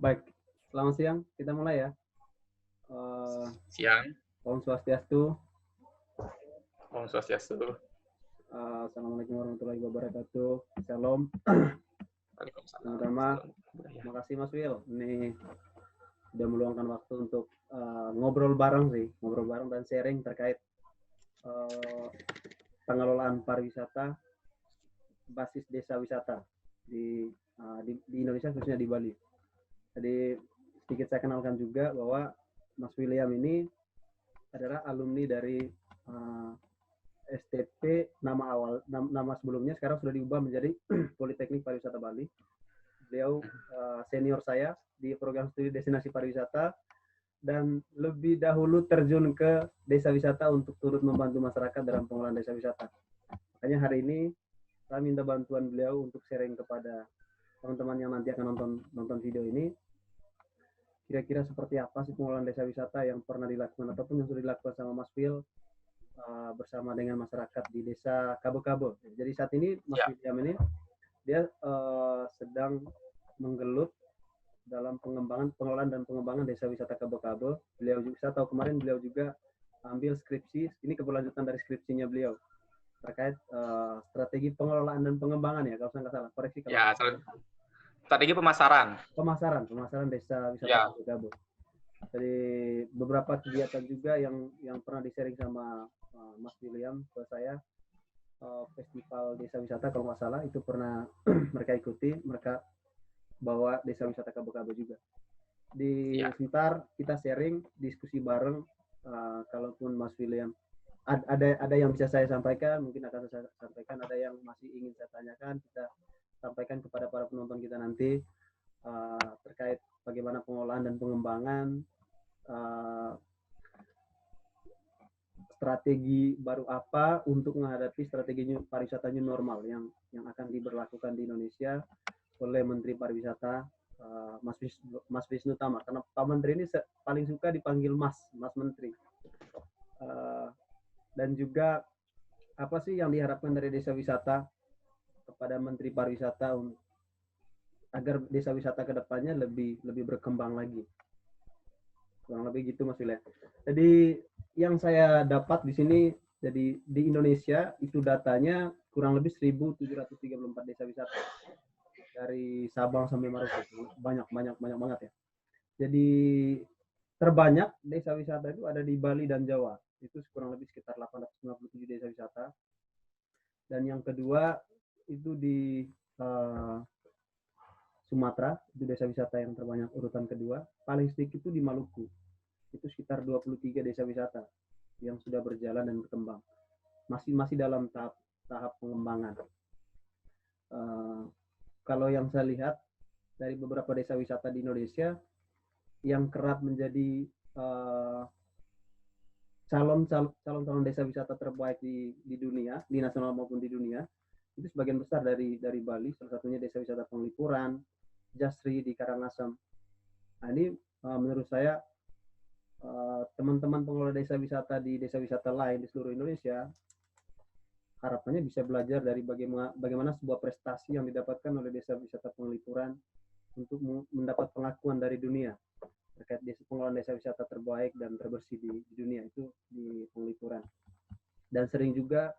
Baik, selamat siang. Kita mulai ya. Eh, Siang, Om Swastiastu. Om Swastiastu. Assalamualaikum warahmatullahi wabarakatuh. Shalom. Waalaikumsalam. Pertama, terima kasih Mas Will. Ini sudah meluangkan waktu untuk ngobrol bareng dan sharing terkait pengelolaan pariwisata basis desa wisata di Indonesia, khususnya di Bali. Jadi sedikit saya kenalkan juga bahwa Mas William ini adalah alumni dari STP. Nama sebelumnya sekarang sudah diubah menjadi Politeknik Pariwisata Bali. Beliau senior saya di program studi destinasi pariwisata dan lebih dahulu terjun ke desa wisata untuk turut membantu masyarakat dalam pengelolaan desa wisata. Makanya hari ini saya minta bantuan beliau untuk sharing kepada teman-teman yang nanti akan nonton video ini. Kira-kira seperti apa sih pengelolaan desa wisata yang pernah dilakukan ataupun yang sudah dilakukan sama Mas Phil bersama dengan masyarakat di desa Kabo-Kabo. Jadi saat ini Mas William ini dia sedang menggelut dalam pengelolaan dan pengembangan desa wisata Kabo-Kabo. Beliau juga, saya tahu kemarin beliau juga ambil skripsi, ini keberlanjutan dari skripsinya beliau terkait strategi pengelolaan dan pengembangan ya, kalau saya nggak salah, koreksi kalau ya, strategi pemasaran desa wisata Kabo-Kabo. Jadi beberapa kegiatan juga yang pernah di-sharing sama Mas William ke saya, festival desa wisata kalau nggak salah itu pernah mereka ikuti, mereka bawa desa wisata Kabo-Kabo juga. Sebentar kita sharing, diskusi bareng. Kalaupun Mas William ada yang bisa saya sampaikan, mungkin akan saya sampaikan. Ada yang masih ingin saya tanyakan, kita sampaikan kepada para penonton kita nanti terkait bagaimana pengelolaan dan pengembangan strategi baru apa untuk menghadapi strategi pariwisata new normal yang akan diberlakukan di Indonesia oleh Menteri Pariwisata Mas Wisnu Tama. Karena Pak Menteri ini paling suka dipanggil Mas Menteri. Dan juga apa sih yang diharapkan dari desa wisata kepada Menteri Pariwisata agar desa wisata kedepannya lebih berkembang lagi. Kurang lebih gitu Mas William. Jadi yang saya dapat di sini, jadi di Indonesia itu datanya kurang lebih 1.734 desa wisata dari Sabang sampai Merauke. Banyak banget ya. Jadi terbanyak desa wisata itu ada di Bali dan Jawa. Itu kurang lebih sekitar 897 desa wisata. Dan yang kedua itu di Sumatera, itu desa wisata yang terbanyak urutan kedua. Paling sedikit itu di Maluku. Itu sekitar 23 desa wisata yang sudah berjalan dan berkembang. Masih dalam tahap pengembangan. Kalau yang saya lihat dari beberapa desa wisata di Indonesia yang kerap menjadi calon desa wisata terbaik di dunia, di nasional maupun di dunia, itu sebagian besar dari Bali. Salah satunya desa wisata Penglipuran, Jasri di Karangasem. Nah ini menurut saya teman-teman pengelola desa wisata di desa wisata lain di seluruh Indonesia harapannya bisa belajar dari bagaimana sebuah prestasi yang didapatkan oleh desa wisata Penglipuran untuk mendapat pengakuan dari dunia terkait pengelolaan desa wisata terbaik dan terbersih di dunia itu di Penglipuran, dan sering juga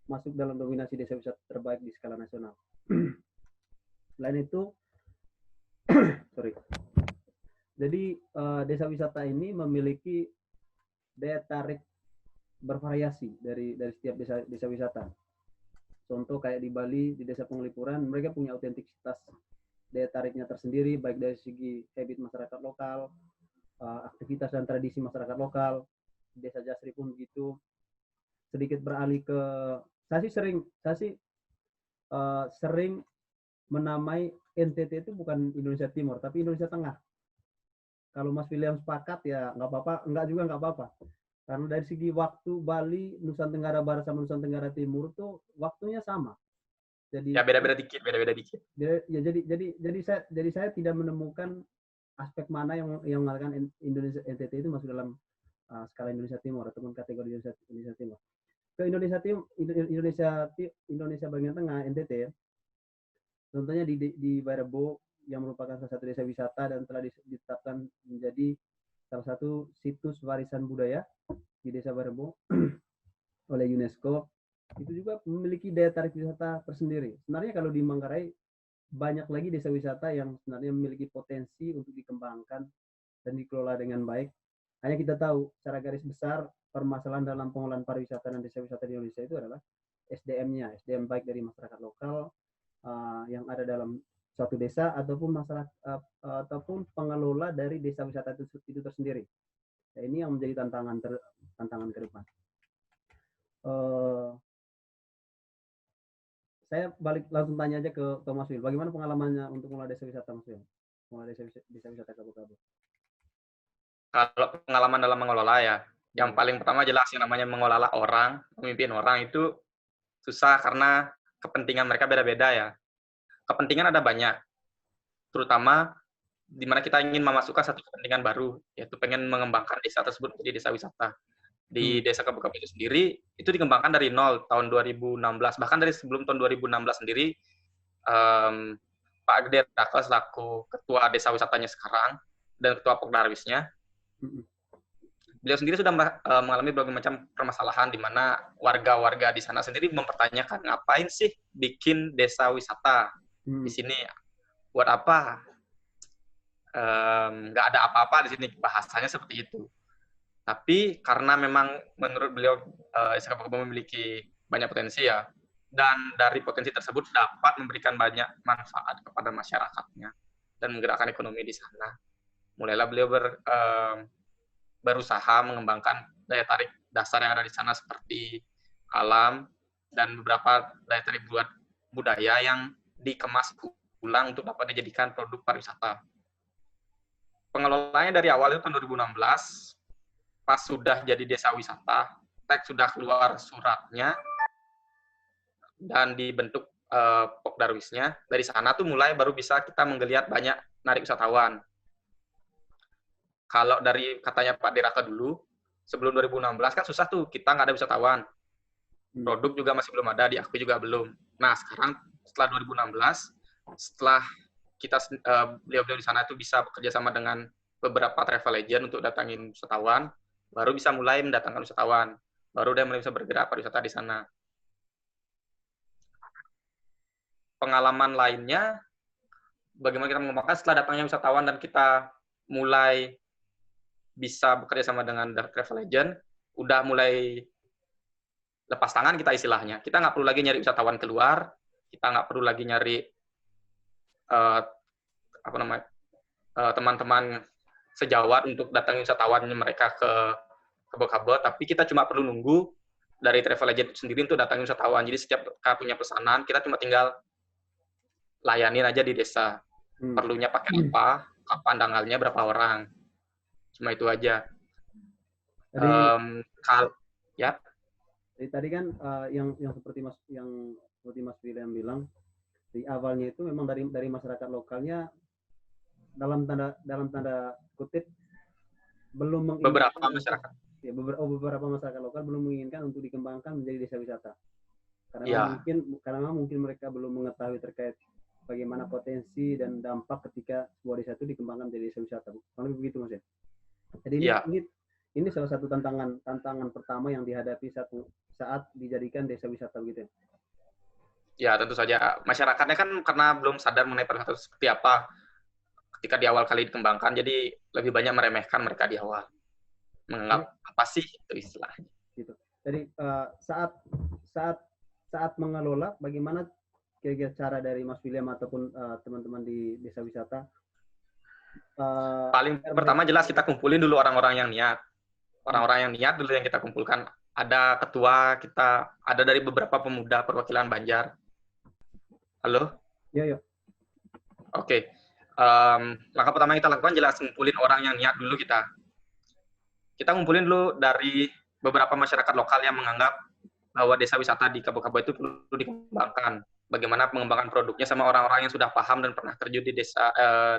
masuk dalam dominasi desa wisata terbaik di skala nasional. Selain itu jadi desa wisata ini memiliki daya tarik bervariasi dari setiap desa wisata. Contoh kayak di Bali, di desa Penglipuran, mereka punya autentisitas daya tariknya tersendiri, baik dari segi habit masyarakat lokal, aktivitas dan tradisi masyarakat lokal. Desa Jasri pun begitu. Sedikit beralih ke, saya sih sering menamai NTT itu bukan Indonesia Timur, tapi Indonesia Tengah. Kalau Mas William sepakat ya nggak apa-apa, enggak juga nggak apa-apa. Karena dari segi waktu Bali, Nusa Tenggara Barat sama Nusa Tenggara Timur tuh waktunya sama. Jadi ya beda-beda dikit. Ya jadi saya tidak menemukan aspek mana yang mengatakan Indonesia NTT itu masuk dalam skala Indonesia Timur ataupun kategori Indonesia Timur. Ke Indonesia bagian tengah NTT, contohnya di Barebo, yang merupakan salah satu desa wisata dan telah ditetapkan menjadi salah satu situs warisan budaya di Desa Barebo oleh UNESCO. Itu juga memiliki daya tarik wisata tersendiri. Sebenarnya kalau di Manggarai banyak lagi desa wisata yang sebenarnya memiliki potensi untuk dikembangkan dan dikelola dengan baik. Hanya kita tahu secara garis besar permasalahan dalam pengelolaan pariwisata dan desa wisata di Indonesia itu adalah SDM-nya, SDM baik dari masyarakat lokal yang ada dalam suatu desa ataupun masyarakat ataupun pengelola dari desa wisata itu tersendiri. Nah, ini yang menjadi tantangan ke depan. Saya balik langsung tanya aja ke Mas Wil. Bagaimana pengalamannya untuk mengelola desa wisata, Mas Wil? Mengelola desa wisata Kabu-Kabu. Kalau pengalaman dalam mengelola ya, yang paling pertama jelas yang namanya mengelola orang, memimpin orang itu susah karena kepentingan mereka beda-beda ya. Kepentingan ada banyak, terutama di mana kita ingin memasukkan satu kepentingan baru, yaitu pengen mengembangkan desa tersebut menjadi desa wisata. Di Desa Kabu-Kabu itu sendiri, itu dikembangkan dari nol tahun 2016. Bahkan dari sebelum tahun 2016 sendiri, Pak Gede Raka selaku Ketua Desa Wisatanya sekarang, dan Ketua Pokdarwisnya, beliau sendiri sudah mengalami berbagai macam permasalahan di mana warga-warga di sana sendiri mempertanyakan, ngapain sih bikin desa wisata di sini? Buat apa? Nggak ada apa-apa di sini, bahasanya seperti itu. Tapi karena memang menurut beliau Desa Kabu-Kabu memiliki banyak potensi ya, dan dari potensi tersebut dapat memberikan banyak manfaat kepada masyarakatnya dan menggerakkan ekonomi di sana. Mulailah beliau berusaha mengembangkan daya tarik dasar yang ada di sana seperti alam dan beberapa daya tarik budaya yang dikemas ulang untuk dapat dijadikan produk pariwisata. Pengelolaannya dari awal itu tahun 2016, pas sudah jadi desa wisata, teks sudah keluar suratnya dan dibentuk Pokdarwisnya. Dari sana tuh mulai baru bisa kita menggeliat banyak narik wisatawan. Kalau dari katanya Pak Diraka dulu, sebelum 2016 kan susah tuh, kita nggak ada wisatawan. Produk juga masih belum ada, diakui juga belum. Nah, sekarang setelah 2016, setelah kita beliau-beliau di sana itu bisa bekerja sama dengan beberapa travel agent untuk datangin wisatawan, baru bisa mulai mendatangkan wisatawan. Baru dia mulai bisa bergerak pariwisata di sana. Pengalaman lainnya, bagaimana kita mengembangkan setelah datangnya wisatawan dan kita mulai bisa bekerja sama dengan travel agent, udah mulai lepas tangan kita istilahnya. Kita nggak perlu lagi nyari wisatawan keluar, kita nggak perlu lagi nyari teman-teman sejawat untuk datangin wisatawan mereka ke Kabu-Kabu, tapi kita cuma perlu nunggu dari travel agent itu sendiri untuk datangin wisatawan. Jadi setiap kita punya pesanan, kita cuma tinggal layanin aja di desa. Perlunya pakai apa, kapan tanggalnya, berapa orang. Cuma itu aja. Tadi kan yang seperti Mas William bilang, di awalnya itu memang dari masyarakat lokalnya dalam tanda kutip belum beberapa masyarakat lokal belum menginginkan untuk dikembangkan menjadi desa wisata karena mungkin mereka belum mengetahui terkait bagaimana potensi dan dampak ketika sebuah desa itu dikembangkan menjadi desa wisata. Kalau begitu Mas ya. Jadi ini salah satu tantangan pertama yang dihadapi saat dijadikan desa wisata begitu ya. Ya, tentu saja. Masyarakatnya kan karena belum sadar mengenai pariwisata seperti apa ketika di awal kali dikembangkan, jadi lebih banyak meremehkan mereka di awal. Menganggap apa sih itu istilahnya. Gitu. Jadi saat mengelola, bagaimana kira-kira cara dari Mas William ataupun teman-teman di desa wisata? Paling pertama jelas kita kumpulin dulu orang-orang yang niat. Orang-orang yang niat dulu yang kita kumpulkan. Ada ketua, kita ada dari beberapa pemuda perwakilan Banjar. Halo? Ya. Oke. Maka pertama yang kita lakukan jelas ngumpulin orang yang niat dulu kita. Kita ngumpulin dulu dari beberapa masyarakat lokal yang menganggap bahwa desa wisata di Kabu-Kabu itu perlu dikembangkan. Bagaimana pengembangan produknya sama orang-orang yang sudah paham dan pernah terjun di desa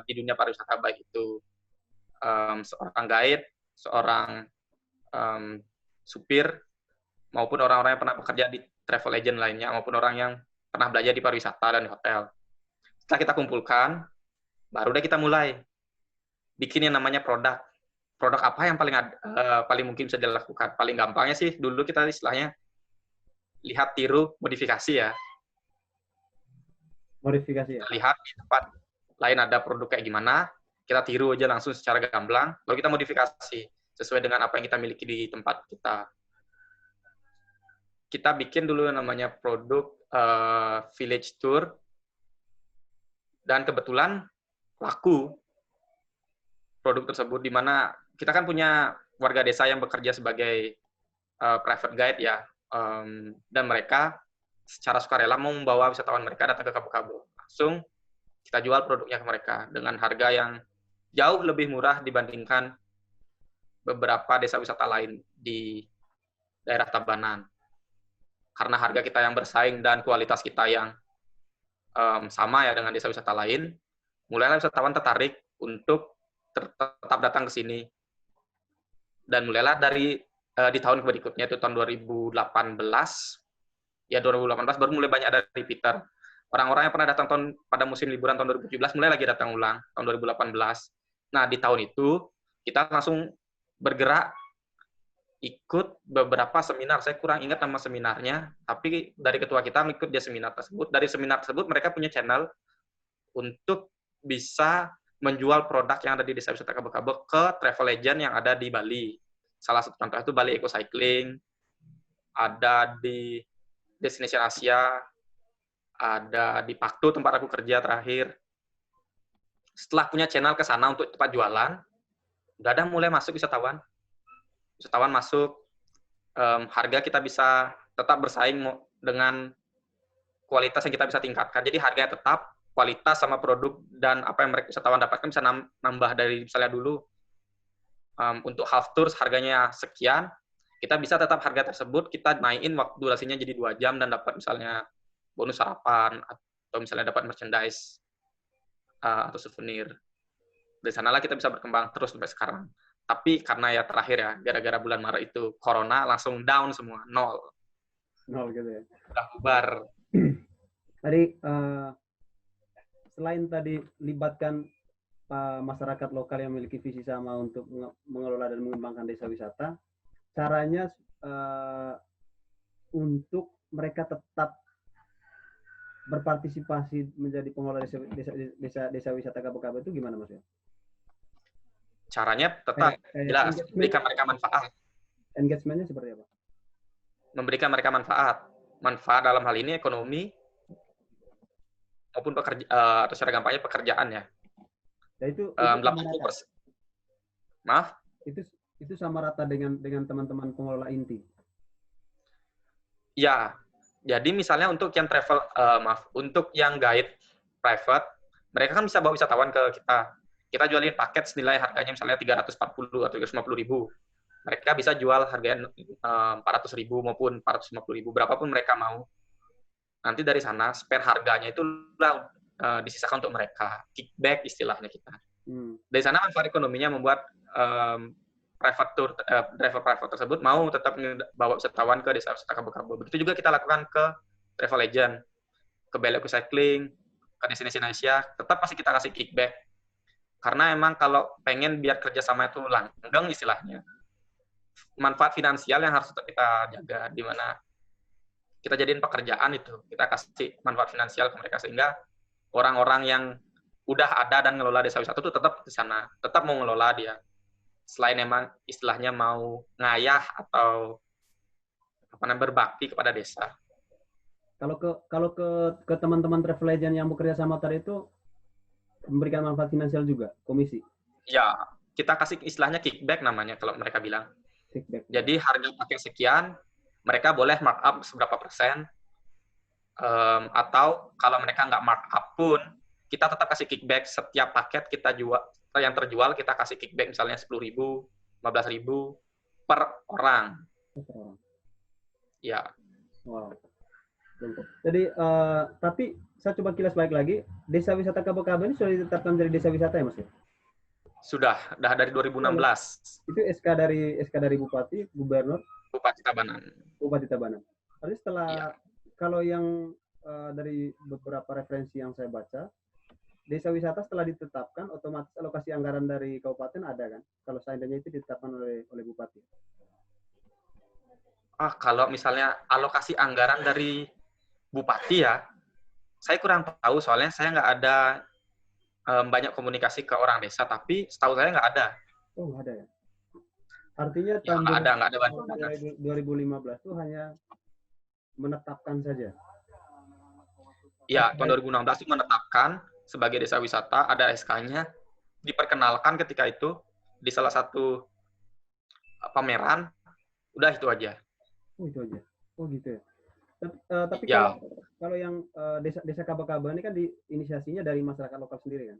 di dunia pariwisata, baik itu seorang guide, seorang supir, maupun orang-orang yang pernah bekerja di travel agent lainnya, maupun orang yang pernah belajar di pariwisata dan di hotel. Setelah kita kumpulkan, Baru deh kita mulai bikin yang namanya produk. Produk apa yang paling mungkin bisa dilakukan? Paling gampangnya sih dulu kita istilahnya lihat, tiru, modifikasi ya. Modifikasi ya. Kita lihat di tempat lain ada produk kayak gimana, kita tiru aja langsung secara gamblang, lalu kita modifikasi sesuai dengan apa yang kita miliki di tempat kita. Kita bikin dulu yang namanya produk village tour, dan kebetulan laku produk tersebut, di mana kita kan punya warga desa yang bekerja sebagai private guide ya, dan mereka secara sukarela mau membawa wisatawan mereka datang ke Kabo-Kabo. Langsung kita jual produknya ke mereka dengan harga yang jauh lebih murah dibandingkan beberapa desa wisata lain di daerah Tabanan. Karena harga kita yang bersaing dan kualitas kita yang sama ya dengan desa wisata lain, mulailah wisatawan tertarik untuk tetap datang ke sini. Dan mulailah dari di tahun berikutnya, itu tahun 2018, ya 2018 baru mulai banyak ada repeater. Orang-orang yang pernah datang pada musim liburan tahun 2017 mulai lagi datang ulang tahun 2018. Nah, di tahun itu kita langsung bergerak ikut beberapa seminar. Saya kurang ingat nama seminarnya, tapi dari ketua kita ikut dia seminar tersebut. Dari seminar tersebut mereka punya channel untuk bisa menjual produk yang ada di Desa Wisata Kabo-Kabo ke travel agent yang ada di Bali. Salah satu contoh itu Bali Eco Cycling, ada di Destination Asia, ada di Paktu tempat aku kerja terakhir. Setelah punya channel ke sana untuk tempat jualan, udah ada mulai masuk wisatawan. Wisatawan masuk, harga kita bisa tetap bersaing dengan kualitas yang kita bisa tingkatkan. Jadi harganya tetap, kualitas sama produk dan apa yang mereka wisatawan dapatkan bisa nambah dari misalnya dulu untuk half tour harganya sekian, kita bisa tetap harga tersebut kita naikin waktu durasinya jadi 2 jam dan dapat misalnya bonus sarapan atau misalnya dapat merchandise atau souvenir. Dari sanalah kita bisa berkembang terus sampai sekarang. Tapi karena ya terakhir ya, gara-gara bulan Maret itu corona langsung down semua, nol gitu ya. udah bubar. Tadi selain tadi libatkan masyarakat lokal yang memiliki visi sama untuk mengelola dan mengembangkan desa wisata, caranya untuk mereka tetap berpartisipasi menjadi pengelola desa wisata Kabo-Kabo itu gimana, Mas? Caranya tetap jelas, memberikan mereka manfaat. Engagement-nya seperti apa? Memberikan mereka manfaat. Manfaat dalam hal ini ekonomi maupun atau secara gampangnya pekerjaan ya. Ya itu 80%. Maaf? Itu sama rata dengan teman-teman pengelola inti. Ya. Jadi misalnya untuk yang travel, untuk yang guide private, mereka kan bisa bawa wisatawan ke kita. Kita jualin paket senilai harganya misalnya 340 atau 350 ribu. Mereka bisa jual harganya 400 ribu maupun 450 ribu, berapapun mereka mau. Nanti dari sana, spare harganya itu disisakan untuk mereka. Kickback istilahnya kita. Dari sana manfaat ekonominya membuat driver private tersebut mau tetap bawa wisatawan ke Desa Wisata Kabo-Kabo. Begitu juga kita lakukan ke travel agent, ke Bali Eco Cycling, ke Destination Asia, tetap pasti kita kasih kickback. Karena emang kalau pengen biar kerjasama itu langgeng istilahnya, manfaat finansial yang harus tetap kita jaga, di mana kita jadiin pekerjaan itu, kita kasih manfaat finansial ke mereka sehingga orang-orang yang udah ada dan ngelola desa wisata itu tetap di sana, tetap mau ngelola dia. Selain emang istilahnya mau ngayah atau berbakti kepada desa. Kalau ke teman-teman travel agent yang bekerja sama tadi itu memberikan manfaat finansial juga, komisi? Ya, kita kasih istilahnya kickback namanya kalau mereka bilang. Kickback. Jadi harga pakai sekian, mereka boleh markup seberapa persen, atau kalau mereka nggak markup pun, kita tetap kasih kickback setiap paket kita jual, yang terjual kita kasih kickback misalnya 10.000, 15.000 per orang. Ya. Wow. Jadi, tapi saya coba kilas balik lagi, Desa Wisata Kabo-Kabo ini sudah ditetapkan menjadi desa wisata ya, Mas? Sudah dari 2016. Itu SK dari Bupati, Gubernur? Bupati Tabanan. Bupati Tabanan. Tapi setelah, kalau yang dari beberapa referensi yang saya baca, desa wisata setelah ditetapkan, otomatis alokasi anggaran dari kabupaten ada kan? Kalau seandainya itu ditetapkan oleh bupati. Kalau misalnya alokasi anggaran dari bupati ya, saya kurang tahu soalnya saya nggak ada banyak komunikasi ke orang desa, tapi setahu saya nggak ada. Oh, nggak ada ya? Artinya Ya, tahun nggak ada bantuan. 2015 itu hanya menetapkan saja. Ya, tahun 2016 itu menetapkan sebagai desa wisata, ada SK-nya, diperkenalkan ketika itu di salah satu pameran, udah itu aja. Oh, itu aja. Oh, gitu ya. Tapi Ya, kalau yang desa Kaba-Kaba ini kan inisiasinya dari masyarakat lokal sendiri kan?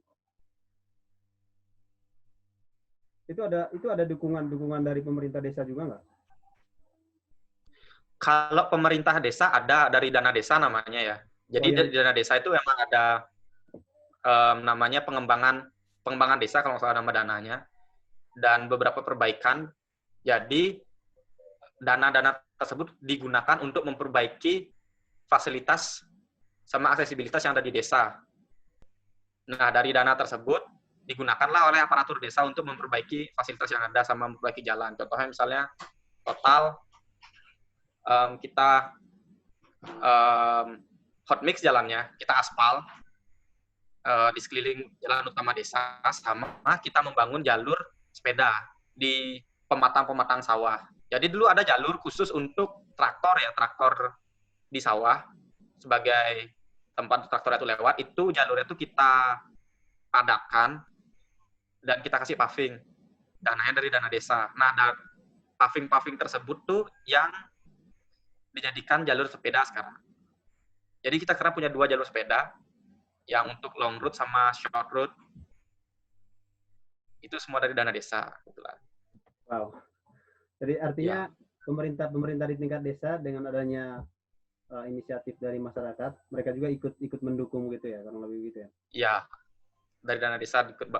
Itu ada dukungan dari pemerintah desa juga nggak? kalau pemerintah desa ada dari dana desa namanya ya. Jadi dari dana desa itu memang ada namanya pengembangan desa kalau nggak salah nama dananya, dan beberapa perbaikan. Jadi dana-dana tersebut digunakan untuk memperbaiki fasilitas sama aksesibilitas yang ada di desa. Nah, dari dana tersebut digunakanlah oleh aparatur desa untuk memperbaiki fasilitas yang ada sama memperbaiki jalan. Contohnya misalnya total kita hot mix jalannya, kita aspal di sekeliling jalan utama desa, sama kita membangun jalur sepeda di pematang-pematang sawah. Jadi dulu ada jalur khusus untuk traktor di sawah sebagai tempat traktor itu lewat. Itu jalurnya itu kita padatkan dan kita kasih paving. Dananya dari dana desa. Nah, paving-paving tersebut tuh yang dijadikan jalur sepeda sekarang. Jadi kita sekarang punya 2 jalur sepeda, yang untuk long route sama short route. Itu semua dari dana desa. Wow. Jadi artinya pemerintah di tingkat desa dengan adanya inisiatif dari masyarakat, mereka juga ikut mendukung gitu ya, kurang lebih gitu ya. Iya. Dari dana desa ikut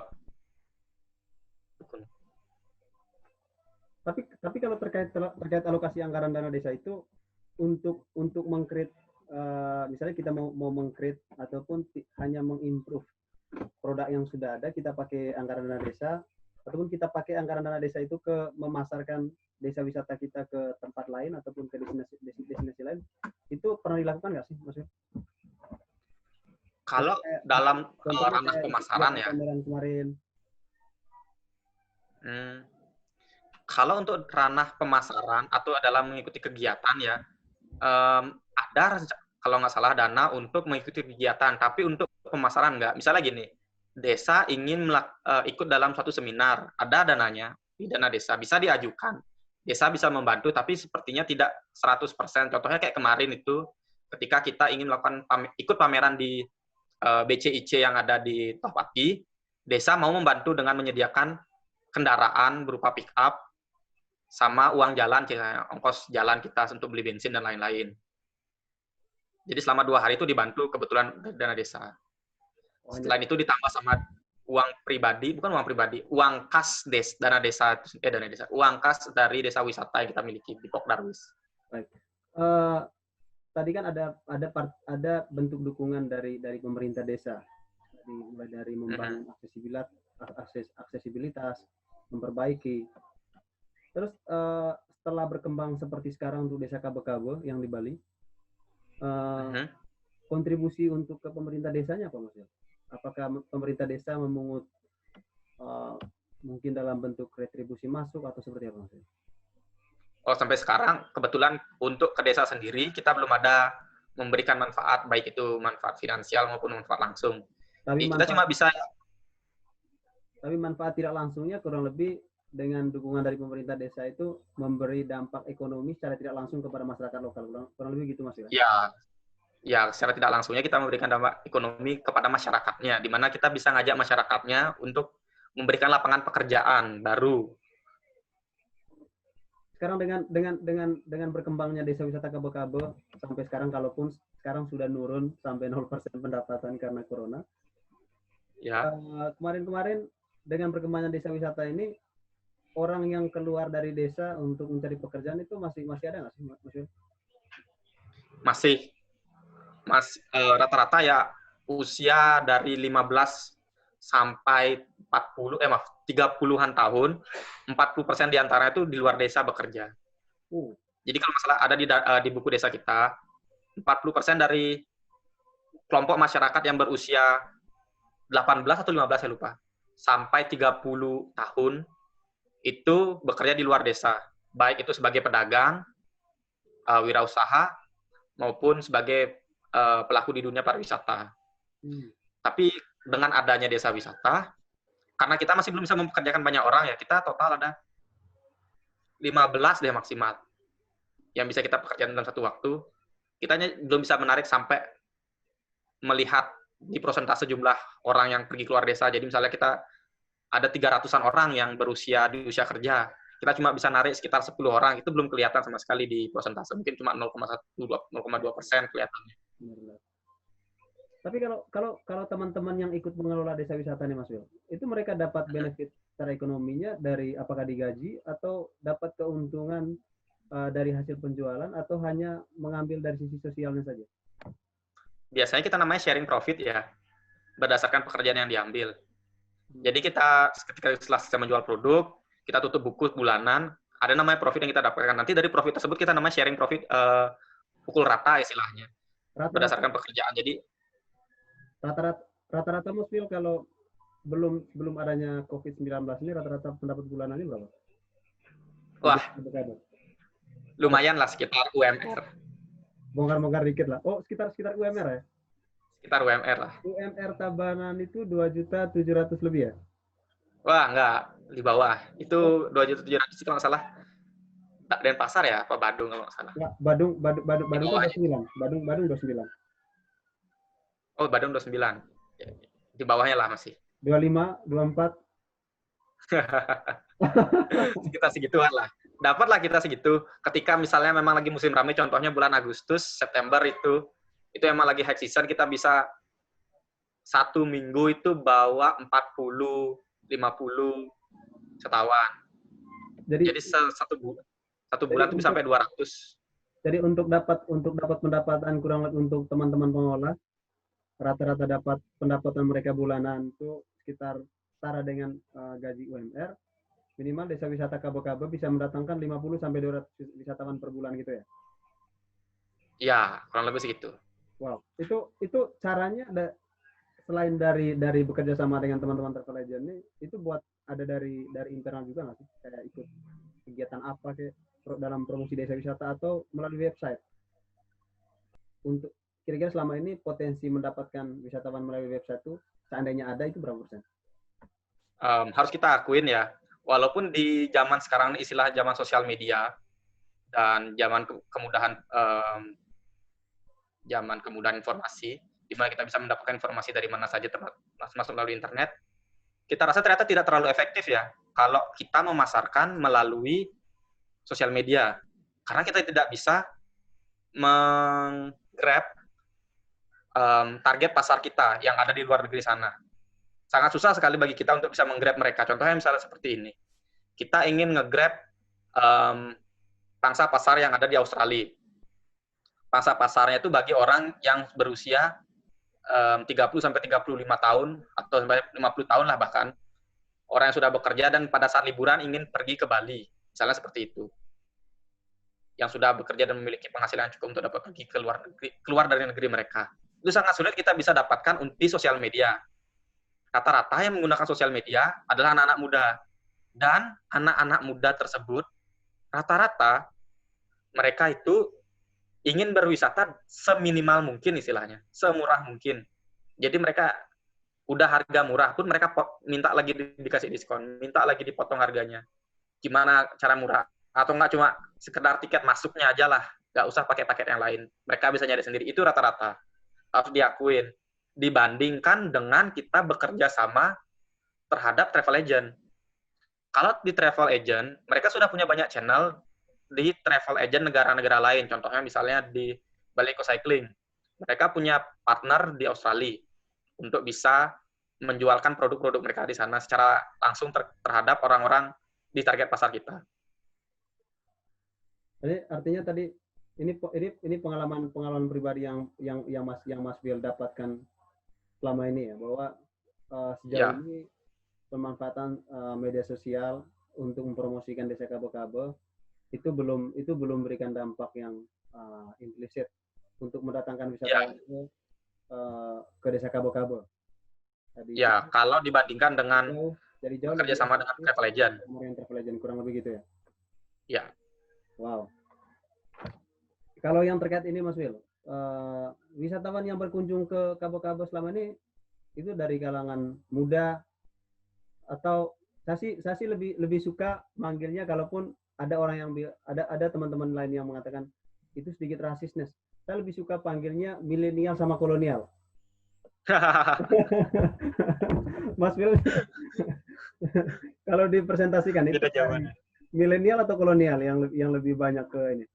dukung. Tapi kalau terkait alokasi anggaran dana desa itu untuk meng-create misalnya kita mau meng-create ataupun hanya mengimprove produk yang sudah ada, kita pakai anggaran dana desa, ataupun kita pakai anggaran dana desa itu ke memasarkan desa wisata kita ke tempat lain ataupun ke destinasi lain, itu pernah dilakukan nggak sih, maksudnya? Kalau dalam ranah pemasaran ya. Kemarin. Kalau untuk ranah pemasaran atau dalam mengikuti kegiatan ya, ada kalau nggak salah dana untuk mengikuti kegiatan, tapi untuk pemasaran nggak. Misalnya gini, desa ingin ikut dalam suatu seminar, ada dananya di dana desa, bisa diajukan. Desa bisa membantu, tapi sepertinya tidak 100%. Contohnya kayak kemarin itu, ketika kita ingin melakukan ikut pameran di BCIC yang ada di Topaki, desa mau membantu dengan menyediakan kendaraan berupa pick up, sama uang jalan, ongkos jalan kita untuk beli bensin dan lain-lain. Jadi selama 2 hari itu dibantu kebetulan dana desa. Selain itu ditambah sama uang pribadi, bukan uang pribadi, uang kas dana desa, uang kas dari desa wisata yang kita miliki di Pokdarwis. Baik. Tadi kan ada bentuk dukungan dari pemerintah desa, mulai dari membangun aksesibilitas, memperbaiki. Terus setelah berkembang seperti sekarang untuk desa Kaba-Kaba yang di Bali, kontribusi untuk ke pemerintah desanya apa, Mas? Apakah pemerintah desa memungut mungkin dalam bentuk retribusi masuk atau seperti apa, Mas? Oh, sampai sekarang kebetulan untuk ke desa sendiri kita belum ada memberikan manfaat, baik itu manfaat finansial maupun manfaat langsung. Kita cuma bisa. Tapi manfaat tidak langsungnya kurang lebih dengan dukungan dari pemerintah desa itu memberi dampak ekonomi secara tidak langsung kepada masyarakat lokal, kurang lebih gitu, Mas ya? Ya, secara tidak langsungnya kita memberikan dampak ekonomi kepada masyarakatnya, di mana kita bisa ngajak masyarakatnya untuk memberikan lapangan pekerjaan baru. Sekarang dengan berkembangnya desa wisata Kaba-Kaba sampai sekarang, kalaupun sekarang sudah nurun sampai 0% pendapatan karena corona. Ya. Kemarin dengan berkembangnya desa wisata ini, orang yang keluar dari desa untuk mencari pekerjaan itu masih ada nggak sih, Mas? Masih. Rata-rata ya usia dari 15 sampai 30-an tahun, 40% di antara itu di luar desa bekerja. Jadi kalau masalah ada di buku desa kita, 40% dari kelompok masyarakat yang berusia 18 atau 15 saya lupa, sampai 30 tahun itu bekerja di luar desa. Baik itu sebagai pedagang, wirausaha, maupun sebagai pelaku di dunia pariwisata. Tapi dengan adanya desa wisata, karena kita masih belum bisa mempekerjakan banyak orang ya, kita total ada 15 deh maksimal yang bisa kita pekerjakan dalam satu waktu. Kita belum bisa menarik sampai melihat di persentase jumlah orang yang pergi keluar desa. Jadi misalnya kita ada 300-an orang yang berusia di usia kerja, kita cuma bisa narik sekitar 10 orang, itu belum kelihatan sama sekali di persentase, mungkin cuma 0,2% kelihatannya. Tapi kalau teman-teman yang ikut mengelola desa wisata nih Mas Wil, itu mereka dapat benefit secara ekonominya dari apakah digaji atau dapat keuntungan dari hasil penjualan atau hanya mengambil dari sisi sosialnya saja? Biasanya kita namanya sharing profit ya, berdasarkan pekerjaan yang diambil. Jadi kita ketika setelah selesai menjual produk, kita tutup buku bulanan, ada namanya profit yang kita dapatkan. Nanti dari profit tersebut kita namanya sharing profit, pukul rata istilahnya, berdasarkan pekerjaan. Jadi rata-rata Mas Wil kalau belum adanya COVID-19 ini rata-rata pendapat bulanannya berapa? Wah, lumayan lah sekitar UMR. Bongkar-bongkar dikit lah. Oh, sekitar UMR ya? Sekitar UMR lah. UMR Tabanan itu 2.700.000 lebih ya? Wah, enggak, di bawah. Itu 2.700.000 kalau nggak salah. Denpasar ya, apa Badung kalau nggak salah. Nggak, Badung itu 29. Badung 29. Oh, Badung 29. Di bawahnya lah masih. 25, 24. Sekitar segituan lah. Dapatlah kita segitu. Ketika misalnya memang lagi musim ramai, contohnya bulan Agustus, September itu emang lagi high season, kita bisa satu minggu itu bawa 40, 50 setawan. Jadi satu bulan itu bisa sampai 200. Jadi untuk dapat pendapatan kurang lebih untuk teman-teman pengolah, rata-rata dapat pendapatan mereka bulanan itu sekitar setara dengan gaji UMR. Minimal desa wisata Kabo-Kabo bisa mendatangkan 50 sampai 200 wisatawan per bulan gitu ya? Ya, kurang lebih segitu. Wow, itu caranya ada selain dari bekerja sama dengan teman-teman travel agent ini, itu buat ada dari internal juga nggak sih? Kayak ikut kegiatan apa kayak dalam promosi desa wisata atau melalui website? Untuk kira-kira selama ini potensi mendapatkan wisatawan melalui website itu seandainya ada itu berapa persen? Harus kita akuin ya, walaupun di zaman sekarang ini istilah zaman sosial media dan zaman kemudahan informasi, di mana kita bisa mendapatkan informasi dari mana saja termasuk melalui internet, kita rasa ternyata tidak terlalu efektif ya kalau kita memasarkan melalui sosial media. Karena kita tidak bisa meng-grab target pasar kita yang ada di luar negeri sana. Sangat susah sekali bagi kita untuk bisa meng-grab mereka. Contohnya misalnya seperti ini. Kita ingin nge-grab pangsa pasar yang ada di Australia. Pangsa pasarnya itu bagi orang yang berusia 30 sampai 35 tahun atau sampai 50 tahun lah bahkan. Orang yang sudah bekerja dan pada saat liburan ingin pergi ke Bali. Misalnya seperti itu. Yang sudah bekerja dan memiliki penghasilan yang cukup untuk dapat pergi keluar dari negeri mereka. Itu sangat sulit kita bisa dapatkan di sosial media. Rata-rata yang menggunakan sosial media adalah anak-anak muda. Dan anak-anak muda tersebut, rata-rata mereka itu ingin berwisata seminimal mungkin istilahnya, semurah mungkin. Jadi mereka udah harga murah pun mereka minta lagi dikasih diskon, minta lagi dipotong harganya. Gimana cara murah? Atau enggak cuma sekedar tiket masuknya aja lah, nggak usah pakai paket yang lain. Mereka bisa nyari sendiri. Itu rata-rata. Harus diakuin. Dibandingkan dengan kita bekerja sama terhadap travel agent. Kalau di travel agent, mereka sudah punya banyak channel di travel agent negara-negara lain. Contohnya misalnya di Bali Eco Cycling. Mereka punya partner di Australia untuk bisa menjualkan produk-produk mereka di sana secara langsung terhadap orang-orang di target pasar kita. Jadi artinya tadi ini pengalaman pribadi yang Mas Bill dapatkan selama ini ya, bahwa sejauh Ya, ini pemanfaatan media sosial untuk mempromosikan desa Kabo-Kabo itu belum berikan dampak yang implisit untuk mendatangkan ya, wisatawan ke desa Kabo-Kabo. Jadi ya. Kalau dibandingkan dengan jauh jadi jauh bekerja lebih sama dengan efektif travel agent, kemarin travel agent, kurang lebih gitu ya. ya. Wow. Kalau yang terkait ini Mas Will, wisatawan yang berkunjung ke Kabo-Kabo selama ini itu dari kalangan muda, atau saya sih lebih lebih suka manggilnya, kalaupun ada orang yang ada teman-teman lain yang mengatakan itu sedikit rasisnya. Saya lebih suka panggilnya milenial sama kolonial. Mas Will, kalau dipresentasikan itu Beda dari jawabannya. milenial atau kolonial yang lebih banyak ke ini?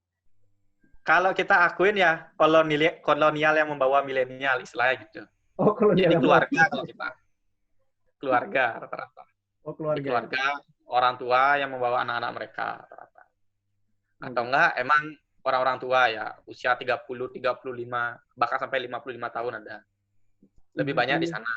Kalau kita akuin ya kolonial, kolonial yang membawa milenial istilahnya gitu. Oh, kolonial Jadi yang bawa. keluarga kalau kita, keluarga rata-rata. Oh, Jadi keluarga ya. keluarga orang tua yang membawa anak-anak mereka rata-rata. Atau Oke. enggak emang orang-orang tua ya, usia 30, 35, bahkan sampai 55 tahun ada. Lebih banyak di 30 sana.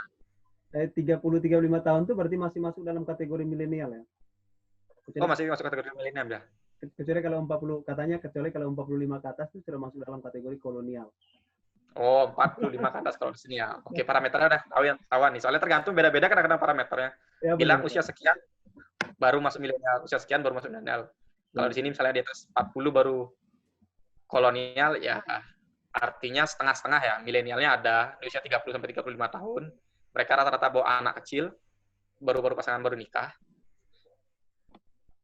35 tahun tuh berarti masih masuk dalam kategori milenial ya. Oh, Kecuali masih masuk kategori milenial ya? kecuali kalau 40 katanya, kecuali kalau 45 ke atas itu sudah masuk dalam kategori kolonial. Oh, 45 ke atas kalau di sini ya. Oke, parameternya udah tahuan nih. Soalnya tergantung beda-beda kadang-kadang parameternya. Ya, Bilang benar. usia sekian baru masuk milenial, usia sekian baru masuk milenial. Kalau di Benar. sini misalnya di atas 40 baru kolonial, ya artinya setengah-setengah ya. Milenialnya ada di usia 30 sampai 35 tahun. Mereka rata-rata bawa anak kecil, baru-baru pasangan baru nikah.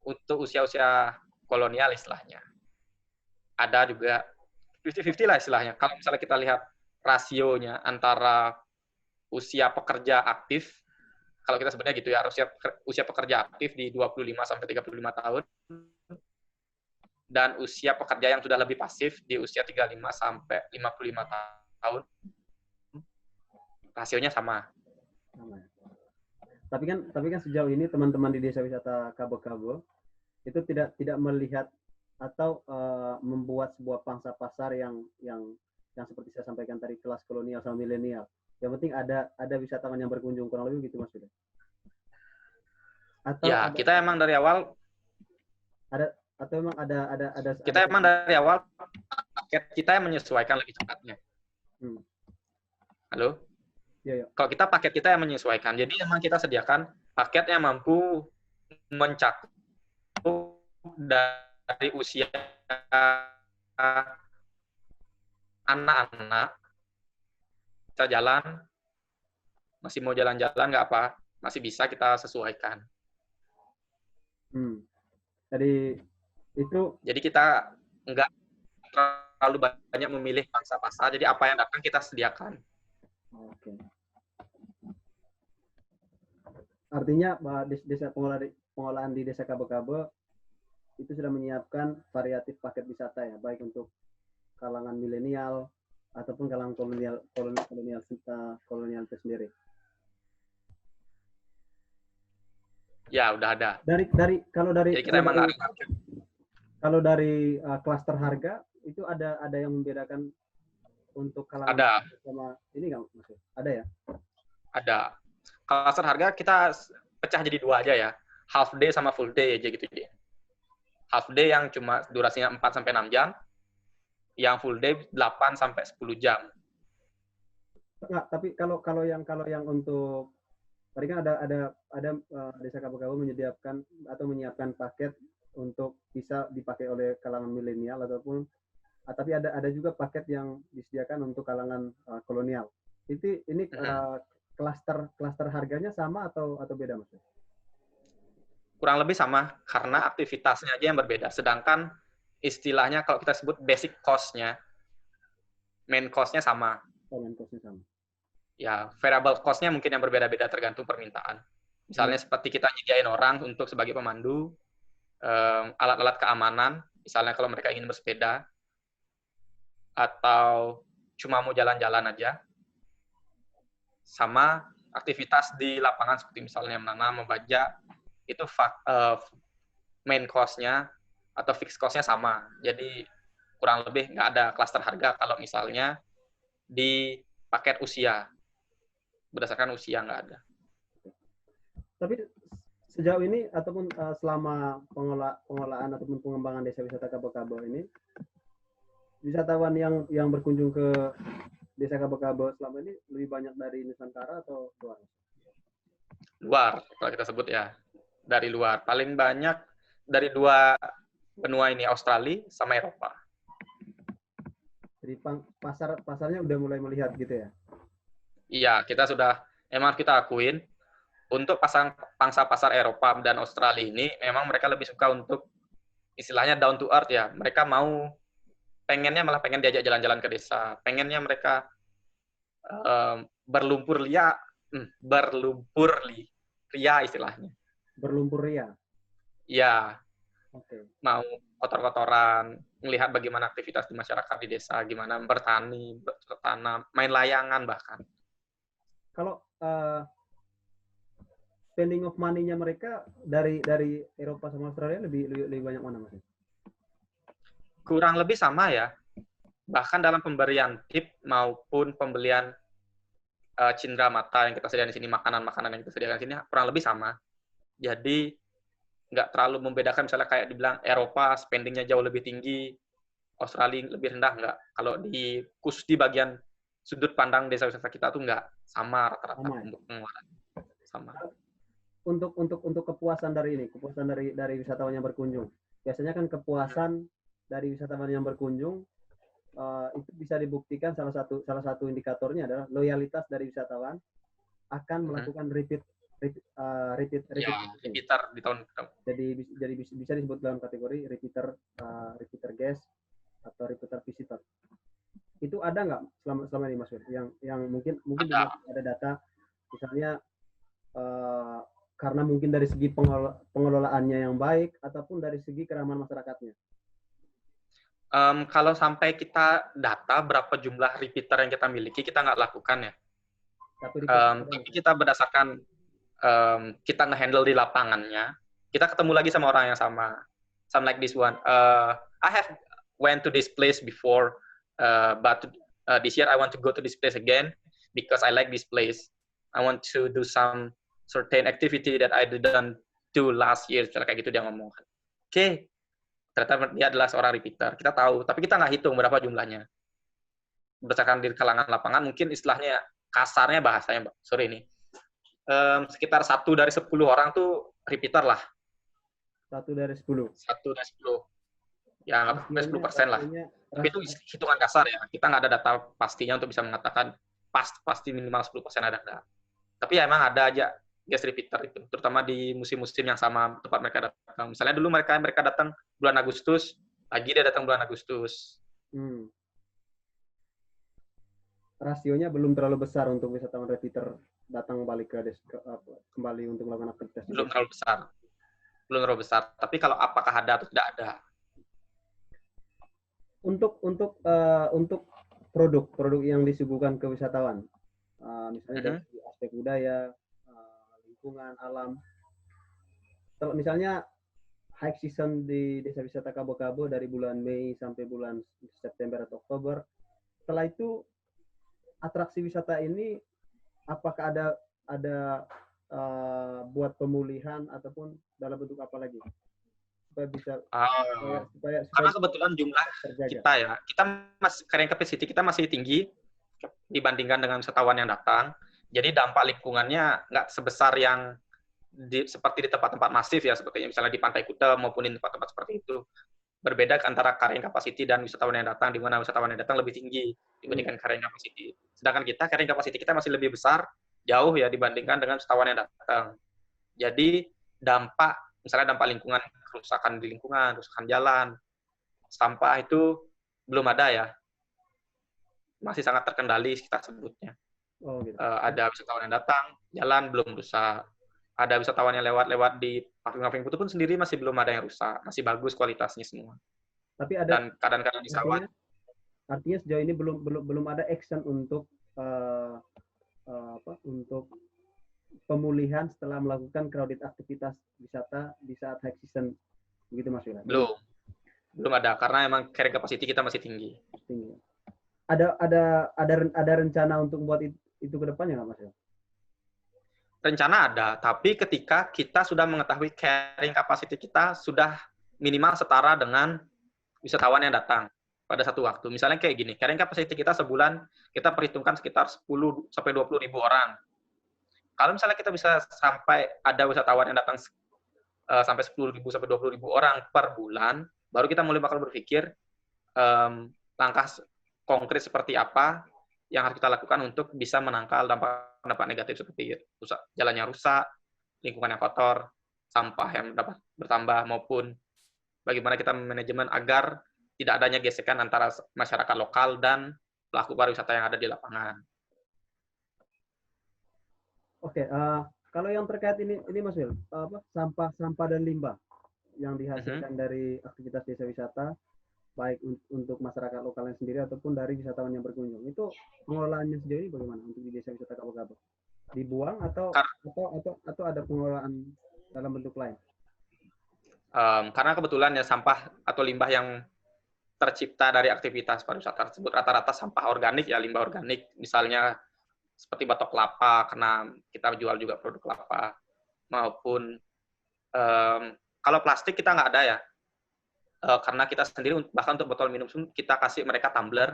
Untuk usia-usia kolonial istilahnya. Ada juga 50-50 lah istilahnya. Kalau misalnya kita lihat rasionya antara usia pekerja aktif, kalau kita sebenarnya gitu ya, usia pekerja aktif di 25 sampai 35 tahun, dan usia pekerja yang sudah lebih pasif di usia 35 sampai 55 tahun, rasionya sama. Sama ya. Tapi kan sejauh ini teman-teman di desa wisata Kabo-Kabo itu tidak melihat atau membuat sebuah pangsa pasar yang seperti saya sampaikan tadi, kelas kolonial sama milenial. Yang penting ada wisatawan yang berkunjung, kurang lebih gitu Mas Yuda. Atau Ya, ada kita emang dari awal, ada atau memang ada kita emang dari awal paket kita yang menyesuaikan lebih cepatnya. Halo? Ya, ya. Kalau kita paket kita yang menyesuaikan. Jadi emang kita sediakan paket yang mampu mencakup dari usia anak-anak bisa jalan, masih mau jalan-jalan nggak apa, masih bisa kita sesuaikan. Jadi itu Jadi kita nggak terlalu banyak memilih pangsa pasar, jadi apa yang datang kita sediakan. oke. Artinya desa pengolahan di desa Kabo-Kabo itu sudah menyiapkan variatif paket wisata ya, baik untuk kalangan milenial ataupun kalangan kolonial itu sendiri. Ya, udah ada. Jadi kita emang nggak kalau dari klaster harga itu ada yang membedakan untuk kalangan ada sama ini nggak Mas? Ada ya? Ada. Klaster harga kita pecah jadi dua aja ya. Half day sama full day aja gitu dia. Half day yang cuma durasinya 4 sampai 6 jam, yang full day 8 sampai 10 jam. Enggak, tapi kalau yang untuk tadi kan ada desa Kabo-Kabo menyiapkan paket untuk bisa dipakai oleh kalangan milenial ataupun tapi ada juga paket yang disediakan untuk kalangan kolonial. Ini klaster harganya sama atau beda Mas? Kurang lebih sama karena aktivitasnya aja yang berbeda. Sedangkan istilahnya kalau kita sebut basic cost-nya, main cost-nya sama. Main cost-nya sama. Ya, variable cost-nya mungkin yang berbeda-beda tergantung permintaan. Misalnya seperti kita nyediain orang untuk sebagai pemandu, alat-alat keamanan, misalnya kalau mereka ingin bersepeda, atau cuma mau jalan-jalan aja, sama aktivitas di lapangan seperti misalnya menanam, membajak, itu main cost-nya atau fixed cost-nya sama. Jadi kurang lebih nggak ada klaster harga kalau misalnya di paket usia. berdasarkan usia nggak ada. Tapi sejauh ini ataupun selama pengelolaan ataupun pengembangan desa wisata Kabo-Kabo ini, wisatawan yang berkunjung ke desa Kabo-Kabo selama ini lebih banyak dari Nusantara atau luar? Luar, kalau kita sebut ya, dari luar. Paling banyak dari dua benua ini, Australia sama Eropa. Jadi pasarnya udah mulai melihat gitu ya? Iya, emang kita akuin, untuk pangsa pasar Eropa dan Australia ini, memang mereka lebih suka untuk, istilahnya down to earth ya. Mereka pengen diajak jalan-jalan ke desa. Pengennya mereka berlumpur ria istilahnya. Berlumpur ria? Iya. Oke. Mau kotor-kotoran, melihat bagaimana aktivitas di masyarakat di desa, gimana bertani, bertanam, main layangan bahkan. Kalau spending of money-nya mereka dari Eropa sama Australia lebih banyak mana, Mas? Kurang lebih sama ya. Bahkan dalam pemberian tip maupun pembelian cindera mata yang kita sediakan di sini, makanan-makanan yang kita sediakan di sini kurang lebih sama. Jadi nggak terlalu membedakan, misalnya kayak dibilang Eropa spendingnya jauh lebih tinggi, Australia lebih rendah, nggak. Kalau khusus di bagian sudut pandang desa wisata kita tuh nggak sama rata-rata untuk pengeluaran. Sama. Untuk kepuasan dari wisatawan yang berkunjung. Biasanya kan kepuasan dari wisatawan yang berkunjung itu bisa dibuktikan, salah satu indikatornya adalah loyalitas dari wisatawan akan melakukan repeat repeater di tahun. Jadi bisa disebut dalam kategori repeater guest atau repeater visitor. Itu ada nggak selama ini, Mas Wir? Yang mungkin ada data, misalnya karena mungkin dari segi pengelolaannya yang baik ataupun dari segi keramahan masyarakatnya. Kalau sampai kita data berapa jumlah repeater yang kita miliki, kita nggak lakukan ya. Tapi kita berdasarkan kita nge-handle di lapangannya, kita ketemu lagi sama orang yang sama. Some like this one. I have went to this place before, but this year I want to go to this place again because I like this place. I want to do some certain activity that I didn't do last year. Kayak gitu dia ngomong. Oke. Ternyata dia adalah seorang repeater. Kita tahu, tapi kita nggak hitung berapa jumlahnya. Berdasarkan di kalangan lapangan, mungkin istilahnya, kasarnya bahasanya, sorry ini, sekitar 1 dari 10 orang tuh repeater lah. 1 dari 10? 1 dari 10. Ya, nggak sampai 10% lah. Tapi itu hitungan kasar ya. Kita nggak ada data pastinya untuk bisa mengatakan pasti minimal 10% ada nggak. Tapi ya emang ada aja guest repeater itu, terutama di musim-musim yang sama tempat mereka datang. Misalnya dulu mereka datang bulan Agustus, lagi dia datang bulan Agustus. Rasionya belum terlalu besar untuk wisatawan repeater datang balik kembali untuk melakukan aktivitas. Belum terlalu besar. Tapi kalau apakah ada atau tidak ada? Untuk produk yang disuguhkan ke wisatawan, misalnya dari aspek budaya, lingkungan, alam. Misalnya high season di desa wisata Kabo-Kabo dari bulan Mei sampai bulan September atau Oktober. Setelah itu atraksi wisata ini apakah ada buat pemulihan ataupun dalam bentuk apa lagi? Supaya bisa karena kebetulan jumlah kita ya, carrying capacity kita masih tinggi dibandingkan dengan wisatawan yang datang. Jadi dampak lingkungannya nggak sebesar yang seperti di tempat-tempat masif ya, seperti misalnya di Pantai Kuta maupun di tempat-tempat seperti itu. Berbeda antara carrying capacity dan wisatawan yang datang, di mana wisatawan yang datang lebih tinggi dibandingkan carrying capacity. Sedangkan kita, carrying capacity kita masih lebih besar, jauh ya dibandingkan dengan wisatawan yang datang. Jadi misalnya dampak lingkungan, kerusakan di lingkungan, kerusakan jalan, sampah itu belum ada ya. Masih sangat terkendali kita sebutnya. Gitu. Ada wisatawan yang datang, jalan belum rusak. Ada wisatawan yang lewat di Paving Kuta pun sendiri masih belum ada yang rusak, masih bagus kualitasnya semua. Tapi dan kadang-kadang di sawah. Artinya sejauh ini belum ada action untuk untuk pemulihan setelah melakukan crowded aktivitas wisata di saat high season, begitu Mas Wira? Belum ada, karena emang carrying capacity kita masih tinggi. Ada rencana untuk membuat itu ke depannya nggak Mas Wira? rencana ada, tapi ketika kita sudah mengetahui carrying capacity kita sudah minimal setara dengan wisatawan yang datang pada satu waktu. Misalnya kayak gini, carrying capacity kita sebulan kita perhitungkan sekitar 10 sampai 20 ribu orang. Kalau misalnya kita bisa sampai ada wisatawan yang datang sampai 10 ribu sampai 20 ribu orang per bulan, baru kita mulai bakal berpikir langkah konkret seperti apa yang harus kita lakukan untuk bisa menangkal dampak negatif seperti jalannya rusak, lingkungan yang kotor, sampah yang dapat bertambah, maupun bagaimana kita manajemen agar tidak adanya gesekan antara masyarakat lokal dan pelaku pariwisata yang ada di lapangan. Oke, kalau yang terkait ini Mas Wil, sampah dan limbah yang dihasilkan dari aktivitas desa wisata, baik untuk masyarakat lokalnya sendiri ataupun dari wisatawan yang berkunjung, itu pengelolaannya sejauh ini bagaimana untuk di desa wisata Kabo-Kabo? Dibuang atau ada pengelolaan dalam bentuk lain? Karena kebetulan ya sampah atau limbah yang tercipta dari aktivitas pariwisata tersebut rata-rata sampah organik ya, limbah organik, misalnya seperti batok kelapa karena kita jual juga produk kelapa, maupun kalau plastik kita nggak ada ya, karena kita sendiri bahkan untuk botol minum kita kasih mereka tumbler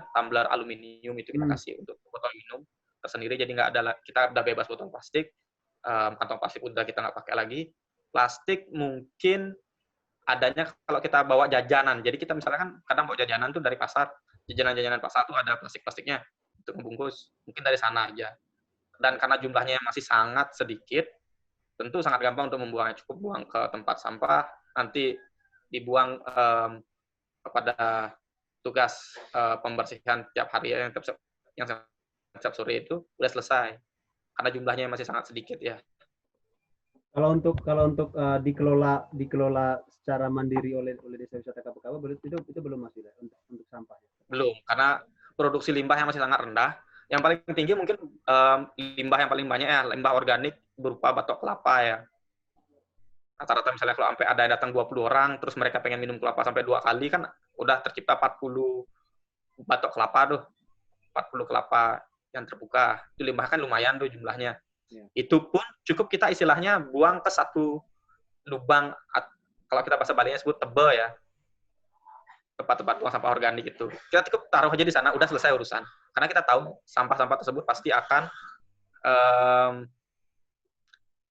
aluminium itu kita kasih untuk botol minum tersendiri, jadi nggak ada, kita udah bebas botol plastik, kantong plastik udah kita nggak pakai lagi. Plastik mungkin adanya kalau kita bawa jajanan, jadi kita misalnya kan kadang bawa jajanan tuh dari pasar, jajanan pasar tuh ada plastiknya untuk membungkus, mungkin dari sana aja. Dan karena jumlahnya masih sangat sedikit, tentu sangat gampang untuk membuangnya, cukup buang ke tempat sampah, nanti dibuang kepada tugas pembersihan tiap hari yang setiap sore itu udah selesai, karena jumlahnya masih sangat sedikit ya. Kalau untuk dikelola secara mandiri oleh desa wisata Kabo-Kabo itu belum masih untuk sampah. Belum, karena produksi limbah yang masih sangat rendah. Yang paling tinggi mungkin limbah yang paling banyak ya limbah organik berupa batok kelapa ya. Rata-rata misalnya kalau sampai ada yang datang 20 orang, terus mereka pengen minum kelapa sampai 2 kali, kan udah tercipta 40 batok kelapa tuh. 40 kelapa yang terbuka. Itu limbah kan lumayan tuh jumlahnya. Ya. Itu pun cukup kita istilahnya buang ke satu lubang, kalau kita bahasa Balinya sebut tebe ya. Tempat-tempat buang sampah organik itu. Kita cukup taruh aja di sana, udah selesai urusan. Karena kita tahu sampah-sampah tersebut pasti akan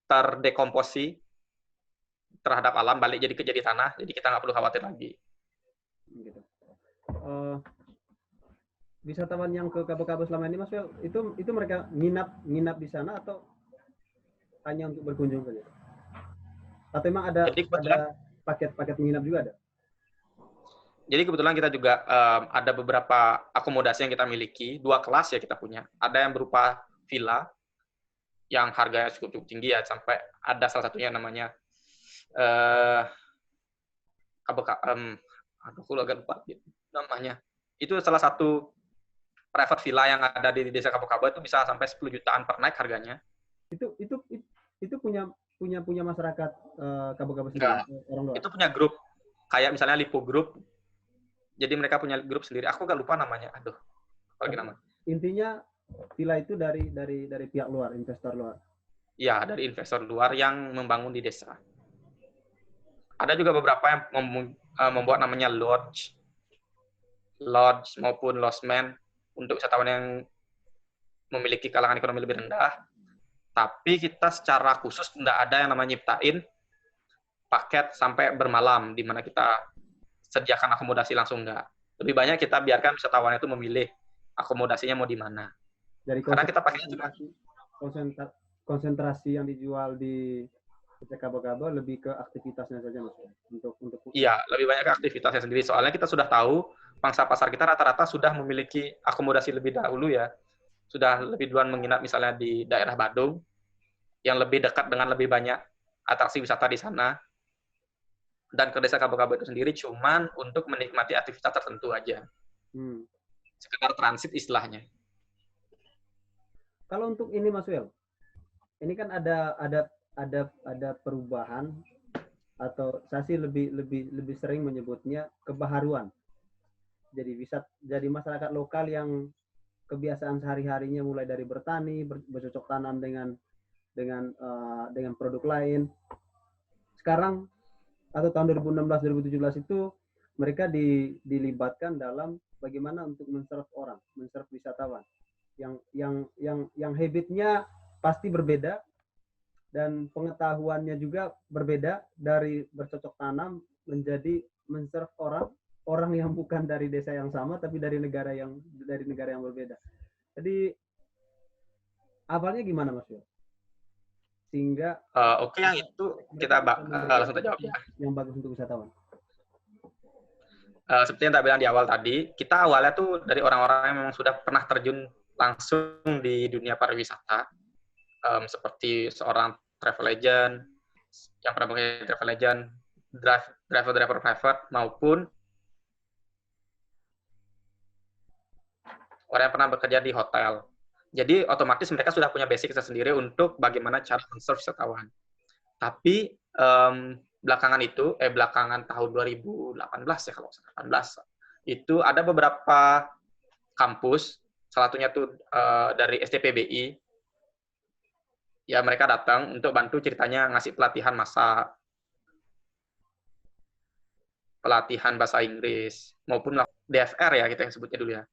terdekomposi terhadap alam, balik jadi tanah, jadi kita nggak perlu khawatir lagi. Gitu. Wisatawan yang ke Kabo-Kabo selama ini, Mas Wel, itu mereka nginap di sana atau hanya untuk berkunjung saja? Atau memang ada paket menginap juga ada? Jadi kebetulan kita juga ada beberapa akomodasi yang kita miliki, 2 kelas ya kita punya. Ada yang berupa villa, yang harganya cukup tinggi ya, sampai ada salah satunya namanya aku agak lupa namanya. Itu salah satu private villa yang ada di desa Kabo-Kabo, itu bisa sampai 10 jutaan per night harganya. Itu punya masyarakat Kabo-Kabo sendiri? Orang luar? Itu punya grup, kayak misalnya Lipo Group. Jadi mereka punya grup sendiri. Aku nggak lupa namanya. Aduh, nama. Intinya villa itu dari pihak luar, investor luar. Iya, dari investor luar yang membangun di desa. Ada juga beberapa yang membuat namanya lodge maupun lodgeman untuk wisatawan yang memiliki kalangan ekonomi lebih rendah. Tapi kita secara khusus tidak ada yang namanya nyiptain paket sampai bermalam, di mana kita sediakan akomodasi langsung, enggak. Lebih banyak kita biarkan wisatawan itu memilih akomodasinya mau di mana. Karena kita pakai juga konsentrasi yang dijual di Kabo-Kabo lebih ke aktivitasnya saja, Mas. Iya, lebih banyak ke aktivitasnya sendiri. Soalnya kita sudah tahu pangsa pasar kita rata-rata sudah memiliki akomodasi lebih dahulu ya. Sudah lebih duluan menginap misalnya di daerah Badung, yang lebih dekat dengan lebih banyak atraksi wisata di sana. Dan ke desa Kabo-Kabo itu sendiri cuman untuk menikmati aktivitas tertentu aja. Sekedar transit istilahnya. Kalau untuk ini, Mas Wel, ini kan ada perubahan, atau saya sih lebih sering menyebutnya kebaharuan. Jadi masyarakat lokal yang kebiasaan sehari-harinya mulai dari bertani, bercocok tanam dengan dengan produk lain. Sekarang atau tahun 2016-2017 itu mereka dilibatkan dalam bagaimana untuk men-serve orang, men-serve wisatawan yang habitnya pasti berbeda dan pengetahuannya juga berbeda, dari bercocok tanam menjadi men-serve orang yang bukan dari desa yang sama tapi dari negara yang berbeda. Jadi awalnya gimana Mas Yo? Sehingga Oke, yang itu kita langsung jawab ya. Yang bagus untuk wisatawan. Seperti yang tak bilang di awal tadi, kita awalnya tuh dari orang-orang yang memang sudah pernah terjun langsung di dunia pariwisata, seperti seorang travel agent, yang pernah bekerja travel agent, driver private, maupun orang yang pernah bekerja di hotel. Jadi otomatis mereka sudah punya basic tersendiri untuk bagaimana cara men-serve wisatawan. Tapi belakangan tahun 2018 ya kalau 2018 itu ada beberapa kampus, salah satunya tuh dari STPBI, ya mereka datang untuk bantu ceritanya ngasih pelatihan masak, pelatihan bahasa Inggris, maupun DFR ya kita yang sebutnya dulu ya,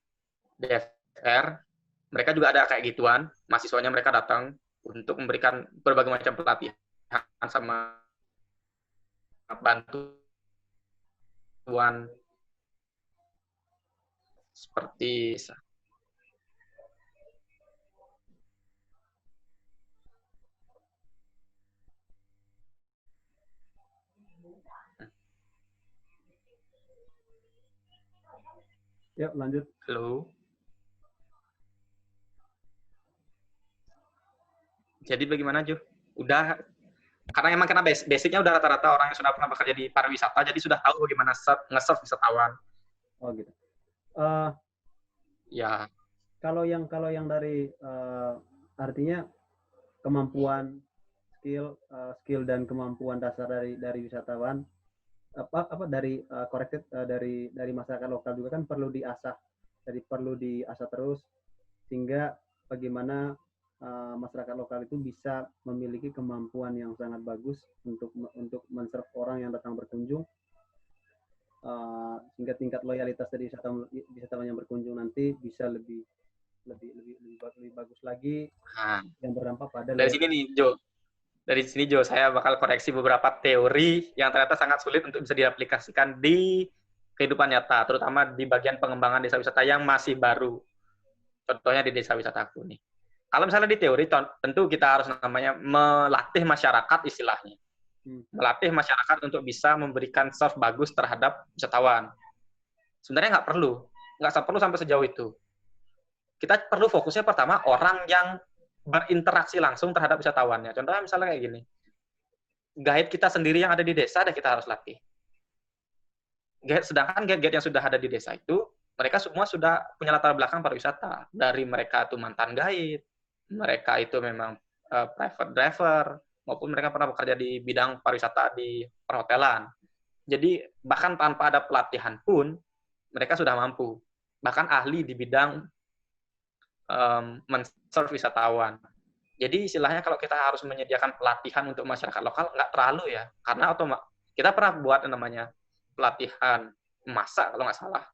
DFR. Mereka juga ada kayak gituan, mahasiswanya mereka datang untuk memberikan berbagai macam pelatihan sama bantuan seperti ya lanjut. halo. Jadi bagaimana Jo? Udah, karena basicnya udah rata-rata orang yang sudah pernah bekerja di pariwisata, jadi sudah tahu bagaimana nge-serve wisatawan. Oh gitu. Ya. Kalau yang dari artinya kemampuan, skill dan kemampuan dasar dari wisatawan, dari masyarakat lokal juga kan perlu diasah, terus sehingga bagaimana masyarakat lokal itu bisa memiliki kemampuan yang sangat bagus untuk men-serve orang yang datang berkunjung, sehingga tingkat loyalitas dari wisatawan yang berkunjung nanti bisa lebih bagus lagi, yang berdampak pada dari sini Jo, saya bakal koreksi beberapa teori yang ternyata sangat sulit untuk bisa diaplikasikan di kehidupan nyata, terutama di bagian pengembangan desa wisata yang masih baru. Contohnya di desa wisataku nih. Kalau misalnya di teori, tentu kita harus namanya melatih masyarakat istilahnya. Melatih masyarakat untuk bisa memberikan serve bagus terhadap wisatawan. Sebenarnya nggak perlu sampai sejauh itu. Kita perlu fokusnya pertama orang yang berinteraksi langsung terhadap wisatawannya. Contohnya misalnya kayak gini, guide kita sendiri yang ada di desa, kita harus latih. Sedangkan guide yang sudah ada di desa itu, mereka semua sudah punya latar belakang pariwisata. Dari mereka itu mantan guide, mereka itu memang private driver, maupun mereka pernah bekerja di bidang pariwisata di perhotelan. Jadi bahkan tanpa ada pelatihan pun, mereka sudah mampu. Bahkan ahli di bidang men-serve wisatawan. Jadi istilahnya kalau kita harus menyediakan pelatihan untuk masyarakat lokal, nggak terlalu ya. Karena kita pernah buat namanya pelatihan masak kalau nggak salah.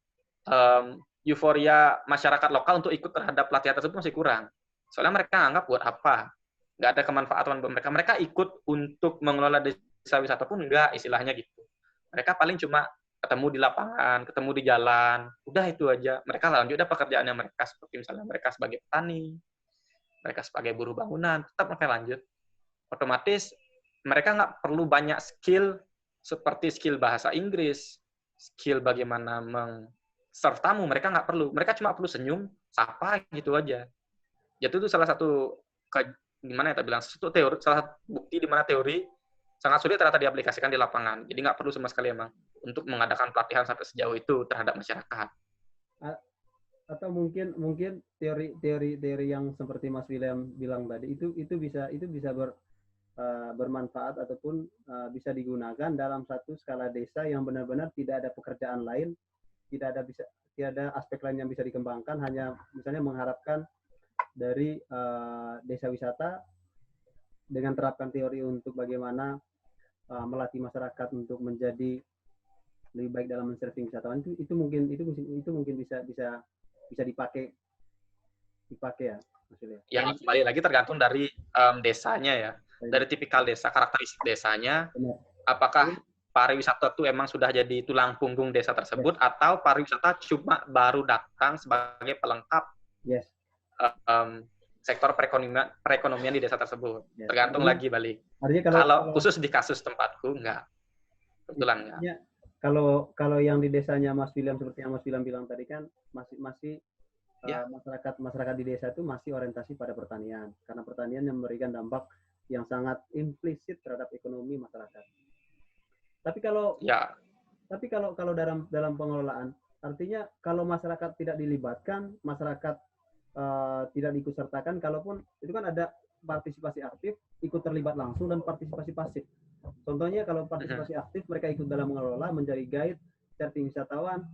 Euforia masyarakat lokal untuk ikut terhadap pelatihan tersebut masih kurang. Soalnya mereka anggap buat apa? Nggak ada kemanfaatan buat mereka. Mereka ikut untuk mengelola desa wisata pun nggak, istilahnya gitu. Mereka paling cuma ketemu di lapangan, ketemu di jalan, udah itu aja. Mereka lanjut udah pekerjaannya mereka, seperti misalnya mereka sebagai petani, mereka sebagai buruh bangunan, tetap mereka lanjut. Otomatis mereka nggak perlu banyak skill seperti skill bahasa Inggris, skill bagaimana serve tamu, mereka nggak perlu. Mereka cuma perlu senyum, sapa gitu aja. Jadi itu salah satu gimana ya, bilang salah satu bukti di mana teori sangat sulit ternyata diaplikasikan di lapangan. Jadi nggak perlu sama sekali emang untuk mengadakan pelatihan sampai sejauh itu terhadap masyarakat. Atau mungkin teori yang seperti Mas William bilang tadi itu bisa bermanfaat ataupun bisa digunakan dalam satu skala desa yang benar-benar tidak ada pekerjaan lain, tidak ada aspek lain yang bisa dikembangkan, hanya misalnya mengharapkan dari desa wisata dengan terapkan teori untuk bagaimana melatih masyarakat untuk menjadi lebih baik dalam men-surfing wisatawan, itu mungkin bisa dipakai ya maksudnya. Yang kembali lagi tergantung dari desanya ya, dari tipikal desa, karakteristik desanya. Benar. Apakah pariwisata itu emang sudah jadi tulang punggung desa tersebut, atau pariwisata cuma baru datang sebagai pelengkap sektor perekonomian di desa tersebut. Tergantung lagi balik. Artinya kalau khusus di kasus tempatku enggak, kebetulan enggak. Kalau yang di desanya Mas William, seperti yang Mas William bilang tadi kan, masih masyarakat di desa itu masih orientasi pada pertanian, karena pertanian yang memberikan dampak yang sangat implisit terhadap ekonomi masyarakat. Tapi kalau dalam pengelolaan, artinya kalau masyarakat tidak dilibatkan, masyarakat tidak diikutsertakan, kalaupun itu kan ada partisipasi aktif, ikut terlibat langsung, dan partisipasi pasif. Contohnya kalau partisipasi aktif, mereka ikut dalam mengelola, menjadi guide, surfing wisatawan,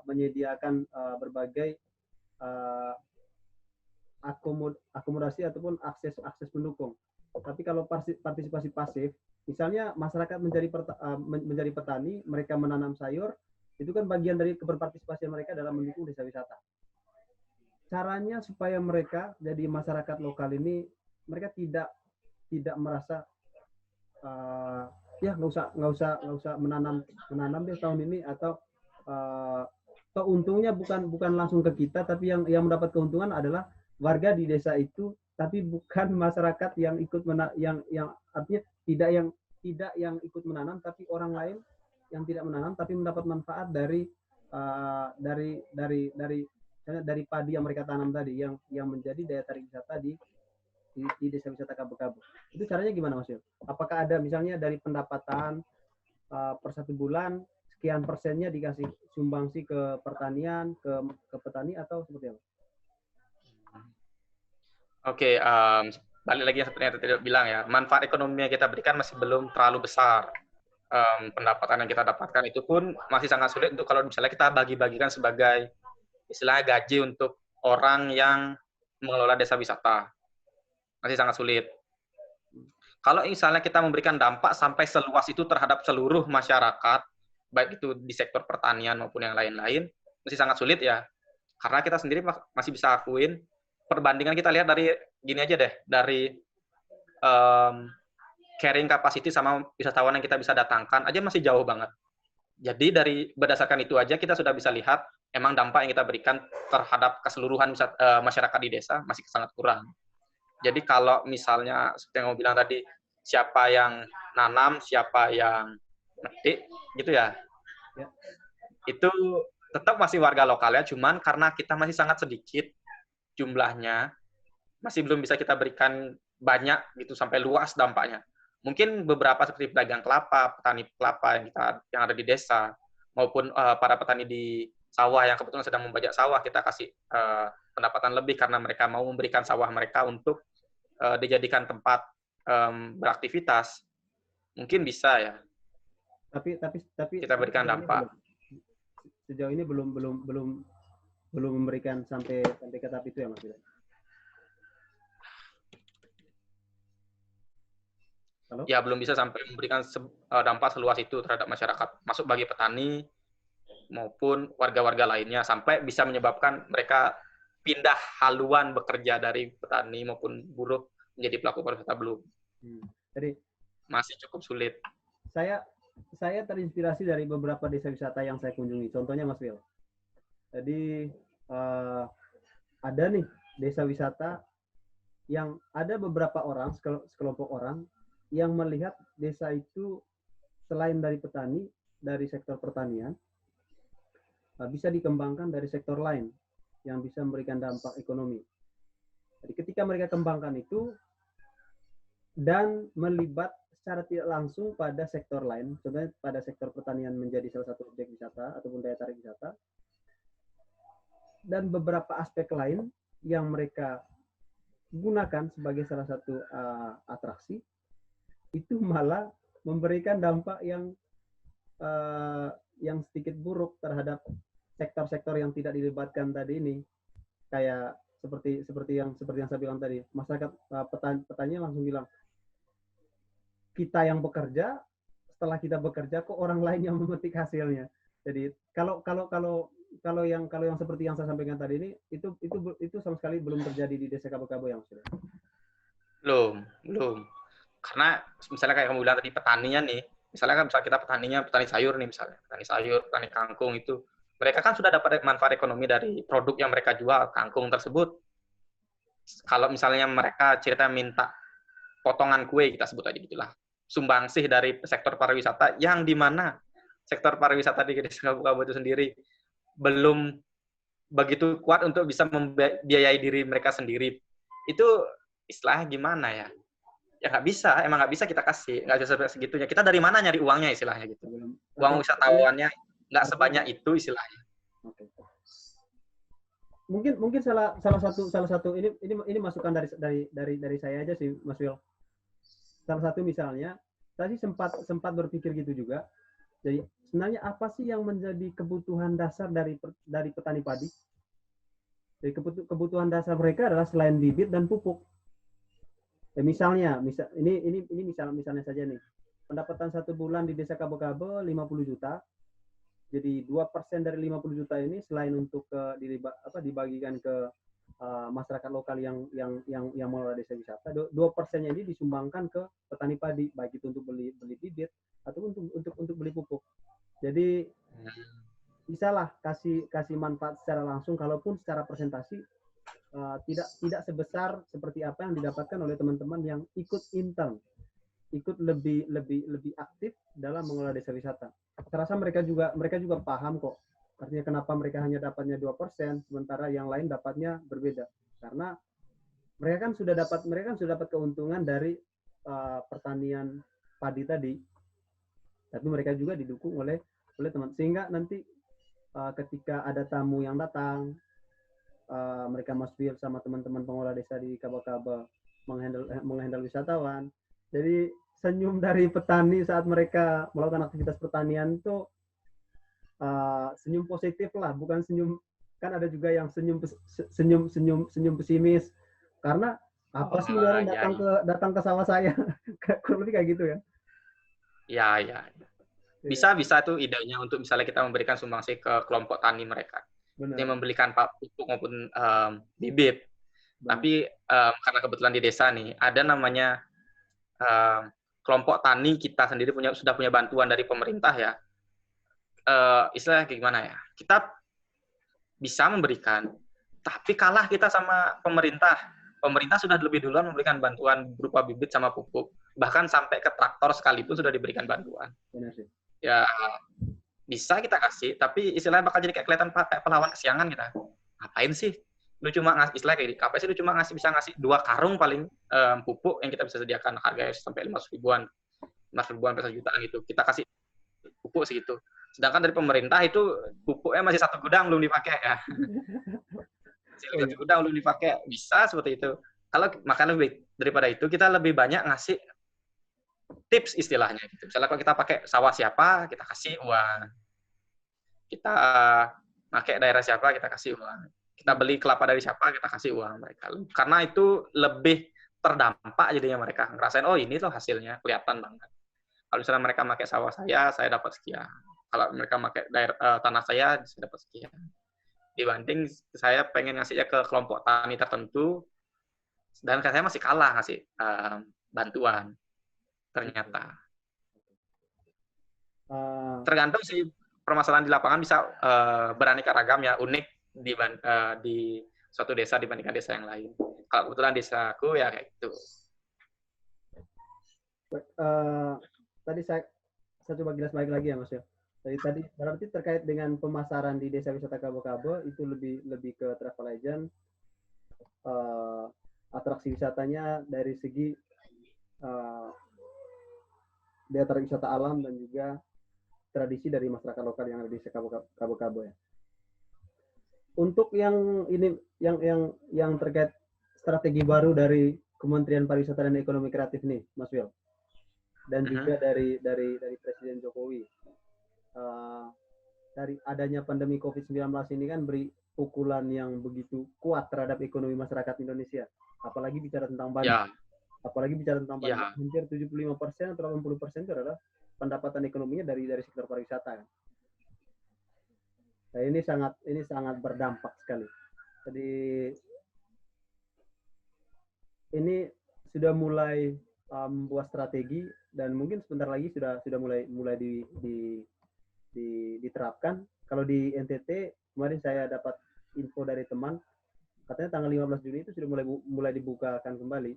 menyediakan berbagai akomodasi ataupun akses pendukung. Tapi kalau partisipasi pasif, misalnya masyarakat menjadi petani, mereka menanam sayur, itu kan bagian dari keberpartisipasian mereka dalam mendukung desa wisata. Caranya supaya mereka jadi masyarakat lokal ini, mereka tidak merasa ya nggak usah menanam deh tahun ini, atau untungnya bukan langsung ke kita, tapi yang mendapat keuntungan adalah warga di desa itu, tapi bukan masyarakat yang ikut yang artinya tidak yang ikut menanam, tapi orang lain yang tidak menanam tapi mendapat manfaat dari padi yang mereka tanam tadi, yang menjadi daya tarik wisata di desa wisata Kabu-Kabu. Itu caranya gimana, Mas Yul? Apakah ada misalnya dari pendapatan per 1 bulan sekian persennya dikasih sumbangsi ke pertanian, ke petani, atau seperti apa? Oke, balik lagi seperti yang tadi bilang ya, manfaat ekonomi yang kita berikan masih belum terlalu besar. Pendapatan yang kita dapatkan itu pun masih sangat sulit untuk kalau misalnya kita bagi-bagikan sebagai istilahnya gaji untuk orang yang mengelola desa wisata. Masih sangat sulit. Kalau misalnya kita memberikan dampak sampai seluas itu terhadap seluruh masyarakat, baik itu di sektor pertanian maupun yang lain-lain, masih sangat sulit ya. Karena kita sendiri masih bisa akuin, perbandingan kita lihat dari gini aja deh, dari carrying capacity sama wisatawan yang kita bisa datangkan aja masih jauh banget. Jadi berdasarkan itu aja kita sudah bisa lihat emang dampak yang kita berikan terhadap keseluruhan masyarakat di desa masih sangat kurang. Jadi kalau misalnya seperti yang mau bilang tadi, siapa yang nanam, siapa yang metik, gitu ya, itu tetap masih warga lokalnya, cuman karena kita masih sangat sedikit jumlahnya, masih belum bisa kita berikan banyak gitu sampai luas dampaknya. Mungkin beberapa seperti pedagang kelapa, petani kelapa yang ada di desa, maupun para petani di sawah yang kebetulan sedang membajak sawah, kita kasih pendapatan lebih karena mereka mau memberikan sawah mereka untuk dijadikan tempat beraktivitas. Mungkin bisa ya. Tapi kita berikan dampak. Sejauh ini belum memberikan sampai ke tahap itu ya, Mas. Halo? Ya, belum bisa sampai memberikan dampak seluas itu terhadap masyarakat, masuk bagi petani maupun warga-warga lainnya, sampai bisa menyebabkan mereka pindah haluan bekerja dari petani maupun buruh menjadi pelaku pariwisata belum. Jadi masih cukup sulit. Saya terinspirasi dari beberapa desa wisata yang saya kunjungi. Contohnya Mas Wil. Jadi ada nih desa wisata yang ada beberapa orang, sekelompok orang yang melihat desa itu selain dari petani, dari sektor pertanian, bisa dikembangkan dari sektor lain yang bisa memberikan dampak ekonomi. Jadi ketika mereka kembangkan itu dan melibat secara tidak langsung pada sektor lain, contohnya pada sektor pertanian menjadi salah satu objek wisata ataupun daya tarik wisata, dan beberapa aspek lain yang mereka gunakan sebagai salah satu atraksi, itu malah memberikan dampak yang sedikit buruk terhadap sektor-sektor yang tidak dilibatkan tadi ini. Kayak seperti yang saya bilang tadi, masyarakat petani langsung bilang, kita yang bekerja, setelah kita bekerja kok orang lain yang memetik hasilnya. Jadi kalau yang seperti yang saya sampaikan tadi ini itu sama sekali belum terjadi di desa Kabo-Kabo yang sudah. Belum. Karena misalnya kayak kamu bilang tadi petaninya nih, misalnya kan misalnya kita petani sayur nih misalnya, petani sayur, petani kangkung itu, mereka kan sudah dapat manfaat ekonomi dari produk yang mereka jual, kangkung tersebut. Kalau misalnya mereka cerita minta potongan kue, kita sebut aja gitulah, sumbangsih dari sektor pariwisata, yang di mana sektor pariwisata di desa Kabo-Kabo itu sendiri belum begitu kuat untuk bisa membiayai diri mereka sendiri. Itu istilah gimana ya? Ya nggak bisa, emang nggak bisa kita kasih, nggak bisa segitunya. Kita dari mana nyari uangnya istilahnya gitu. Uang wisatawannya nggak sebanyak itu istilahnya. Oke. Mungkin salah satu ini masukan dari saya aja sih, Mas Wil. Salah satu misalnya, tadi sempat berpikir gitu juga. Jadi sebenarnya apa sih yang menjadi kebutuhan dasar dari petani padi? Jadi kebutuhan dasar mereka adalah selain bibit dan pupuk. Misalnya misalnya saja nih, pendapatan satu bulan di desa Kabo-Kabo 50 juta. Jadi 2% dari 50 juta ini selain untuk dibagikan ke masyarakat lokal yang mengelola desa wisata, 2%-nya ini disumbangkan ke petani padi, baik itu untuk beli bibit atau untuk beli pupuk. Jadi bisalah kasih manfaat secara langsung, kalaupun secara presentasi tidak sebesar seperti apa yang didapatkan oleh teman-teman yang ikut intern, ikut lebih aktif dalam mengelola desa wisata. Terasa mereka juga paham kok. Artinya kenapa mereka hanya dapatnya 2%, sementara yang lain dapatnya berbeda. Karena mereka kan sudah dapat keuntungan dari pertanian padi tadi. Tapi mereka juga didukung oleh teman. Sehingga nanti ketika ada tamu yang datang, mereka Mas Wil sama teman-teman pengelola desa di Kabo-Kabo menghandle wisatawan. Jadi senyum dari petani saat mereka melakukan aktivitas pertanian itu senyum positif lah, bukan senyum, kan ada juga yang senyum pesimis karena apa sih orang datang ke sawah saya. Kurang lebih kayak gitu ya. Ya. Bisa tuh idenya untuk misalnya kita memberikan sumbangsi ke kelompok tani mereka. Yang membelikan pupuk maupun bibit. Benar. Tapi karena kebetulan di desa nih ada namanya kelompok tani kita sendiri sudah punya bantuan dari pemerintah ya. Istilahnya gimana ya? Kita bisa memberikan, tapi kalah kita sama pemerintah. Pemerintah sudah lebih duluan memberikan bantuan berupa bibit sama pupuk, bahkan sampai ke traktor sekalipun sudah diberikan bantuan. Benar sih. Ya bisa kita kasih, tapi istilahnya bakal jadi kayak kelihatan kayak pahlawan kesiangan kita. Ngapain sih? Lu cuma ngasih, istilahnya kayak apa sih? Lu cuma bisa ngasih 2 karung paling pupuk yang kita bisa sediakan harganya sampai 500 ribuan sampai 1 jutaan gitu. Kita kasih pupuk segitu. Sedangkan dari pemerintah itu pupuknya masih 1 gudang belum dipakai ya. Masih 1 gudang belum dipakai. Bisa seperti itu. Kalau makanya lebih daripada itu kita lebih banyak ngasih tips istilahnya gitu. Misalnya kalau kita pakai sawah siapa, kita kasih uang. Kita pakai daerah siapa, kita kasih uang. Kita beli kelapa dari siapa, kita kasih uang mereka. Karena itu lebih terdampak jadinya mereka ngerasain, oh ini tuh hasilnya kelihatan banget. Kalau misalnya mereka pakai sawah saya dapat sekian. Kalau mereka pakai tanah saya dapat sekian. Dibanding saya pengen ngasihnya ke kelompok tani tertentu, dan saya masih kalah ngasih bantuan. Ternyata. Tergantung sih, permasalahan di lapangan bisa beraneka ragam ya, unik di suatu desa dibandingkan desa yang lain. Kalau kebetulan desaku ya kayak gitu. Tadi saya coba jelas balik lagi ya Mas ya. Tadi berarti terkait dengan pemasaran di desa wisata Kabo-Kabo itu lebih ke travel agent, atraksi wisatanya dari segi daya tarik wisata alam dan juga tradisi dari masyarakat lokal yang ada di Kabo-Kabo ya. Untuk yang ini yang terkait strategi baru dari Kementerian Pariwisata dan Ekonomi Kreatif nih, Mas Wil, dan juga dari Presiden Jokowi, dari adanya pandemi COVID-19 ini kan beri pukulan yang begitu kuat terhadap ekonomi masyarakat Indonesia, apalagi bicara tentang Bali. Ya. Apalagi bicara tentang Bali, Ya, hampir 75% atau 80% itu adalah pendapatan ekonominya dari sektor pariwisata kan. Nah, ini sangat berdampak sekali. Jadi ini sudah mulai membuat strategi dan mungkin sebentar lagi sudah mulai diterapkan. Kalau di NTT kemarin saya dapat info dari teman, katanya tanggal 15 Juni itu sudah mulai dibukakan kembali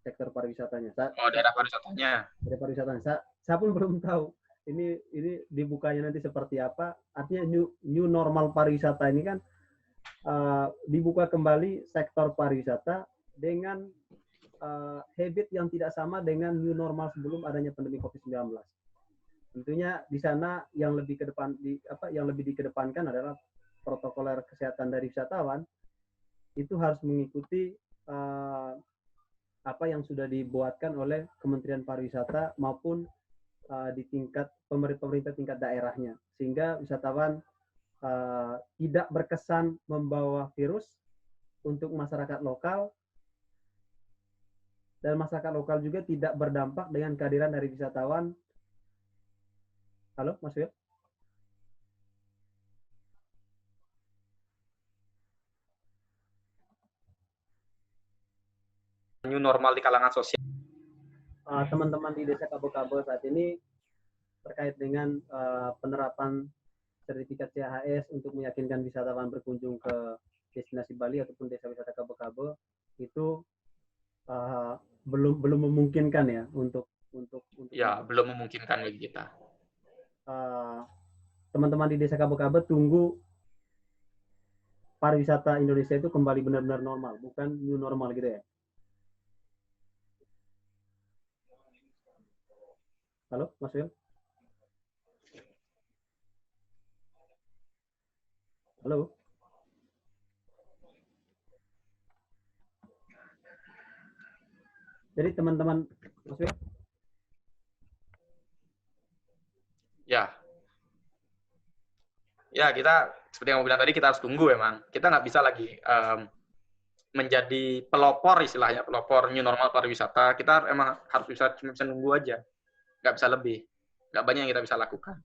sektor pariwisatanya. oh daerah pariwisatanya. Dari pariwisatanya. Saya pun belum tahu ini dibukanya nanti seperti apa. Artinya new normal pariwisata ini kan dibuka kembali sektor pariwisata dengan habit yang tidak sama dengan new normal sebelum adanya pandemi COVID-19. Tentunya di sana yang lebih dikedepankan adalah protokoler kesehatan dari wisatawan itu harus mengikuti apa yang sudah dibuatkan oleh Kementerian Pariwisata maupun di tingkat pemerintah tingkat daerahnya, sehingga wisatawan tidak berkesan membawa virus untuk masyarakat lokal, dan masyarakat lokal juga tidak berdampak dengan kehadiran dari wisatawan. Halo, Mas Wil? New normal di kalangan sosial. Teman-teman di Desa Kabo-Kabo saat ini terkait dengan penerapan sertifikat CHS untuk meyakinkan wisatawan berkunjung ke destinasi Bali ataupun desa wisata Kabo-Kabo itu belum memungkinkan ya untuk Ya, belum memungkinkan bagi kita. Teman-teman di desa Kabo-Kabo tunggu pariwisata Indonesia itu kembali benar-benar normal, bukan new normal gitu ya. Halo, Mas Wil? Halo? Jadi teman-teman, Mas Wil? Ya. Ya, kita seperti yang mau bilang tadi, kita harus tunggu emang. Kita nggak bisa lagi menjadi pelopor istilahnya, pelopor new normal pariwisata. Kita emang harus cuma bisa nunggu aja. Nggak bisa lebih. Nggak banyak yang kita bisa lakukan.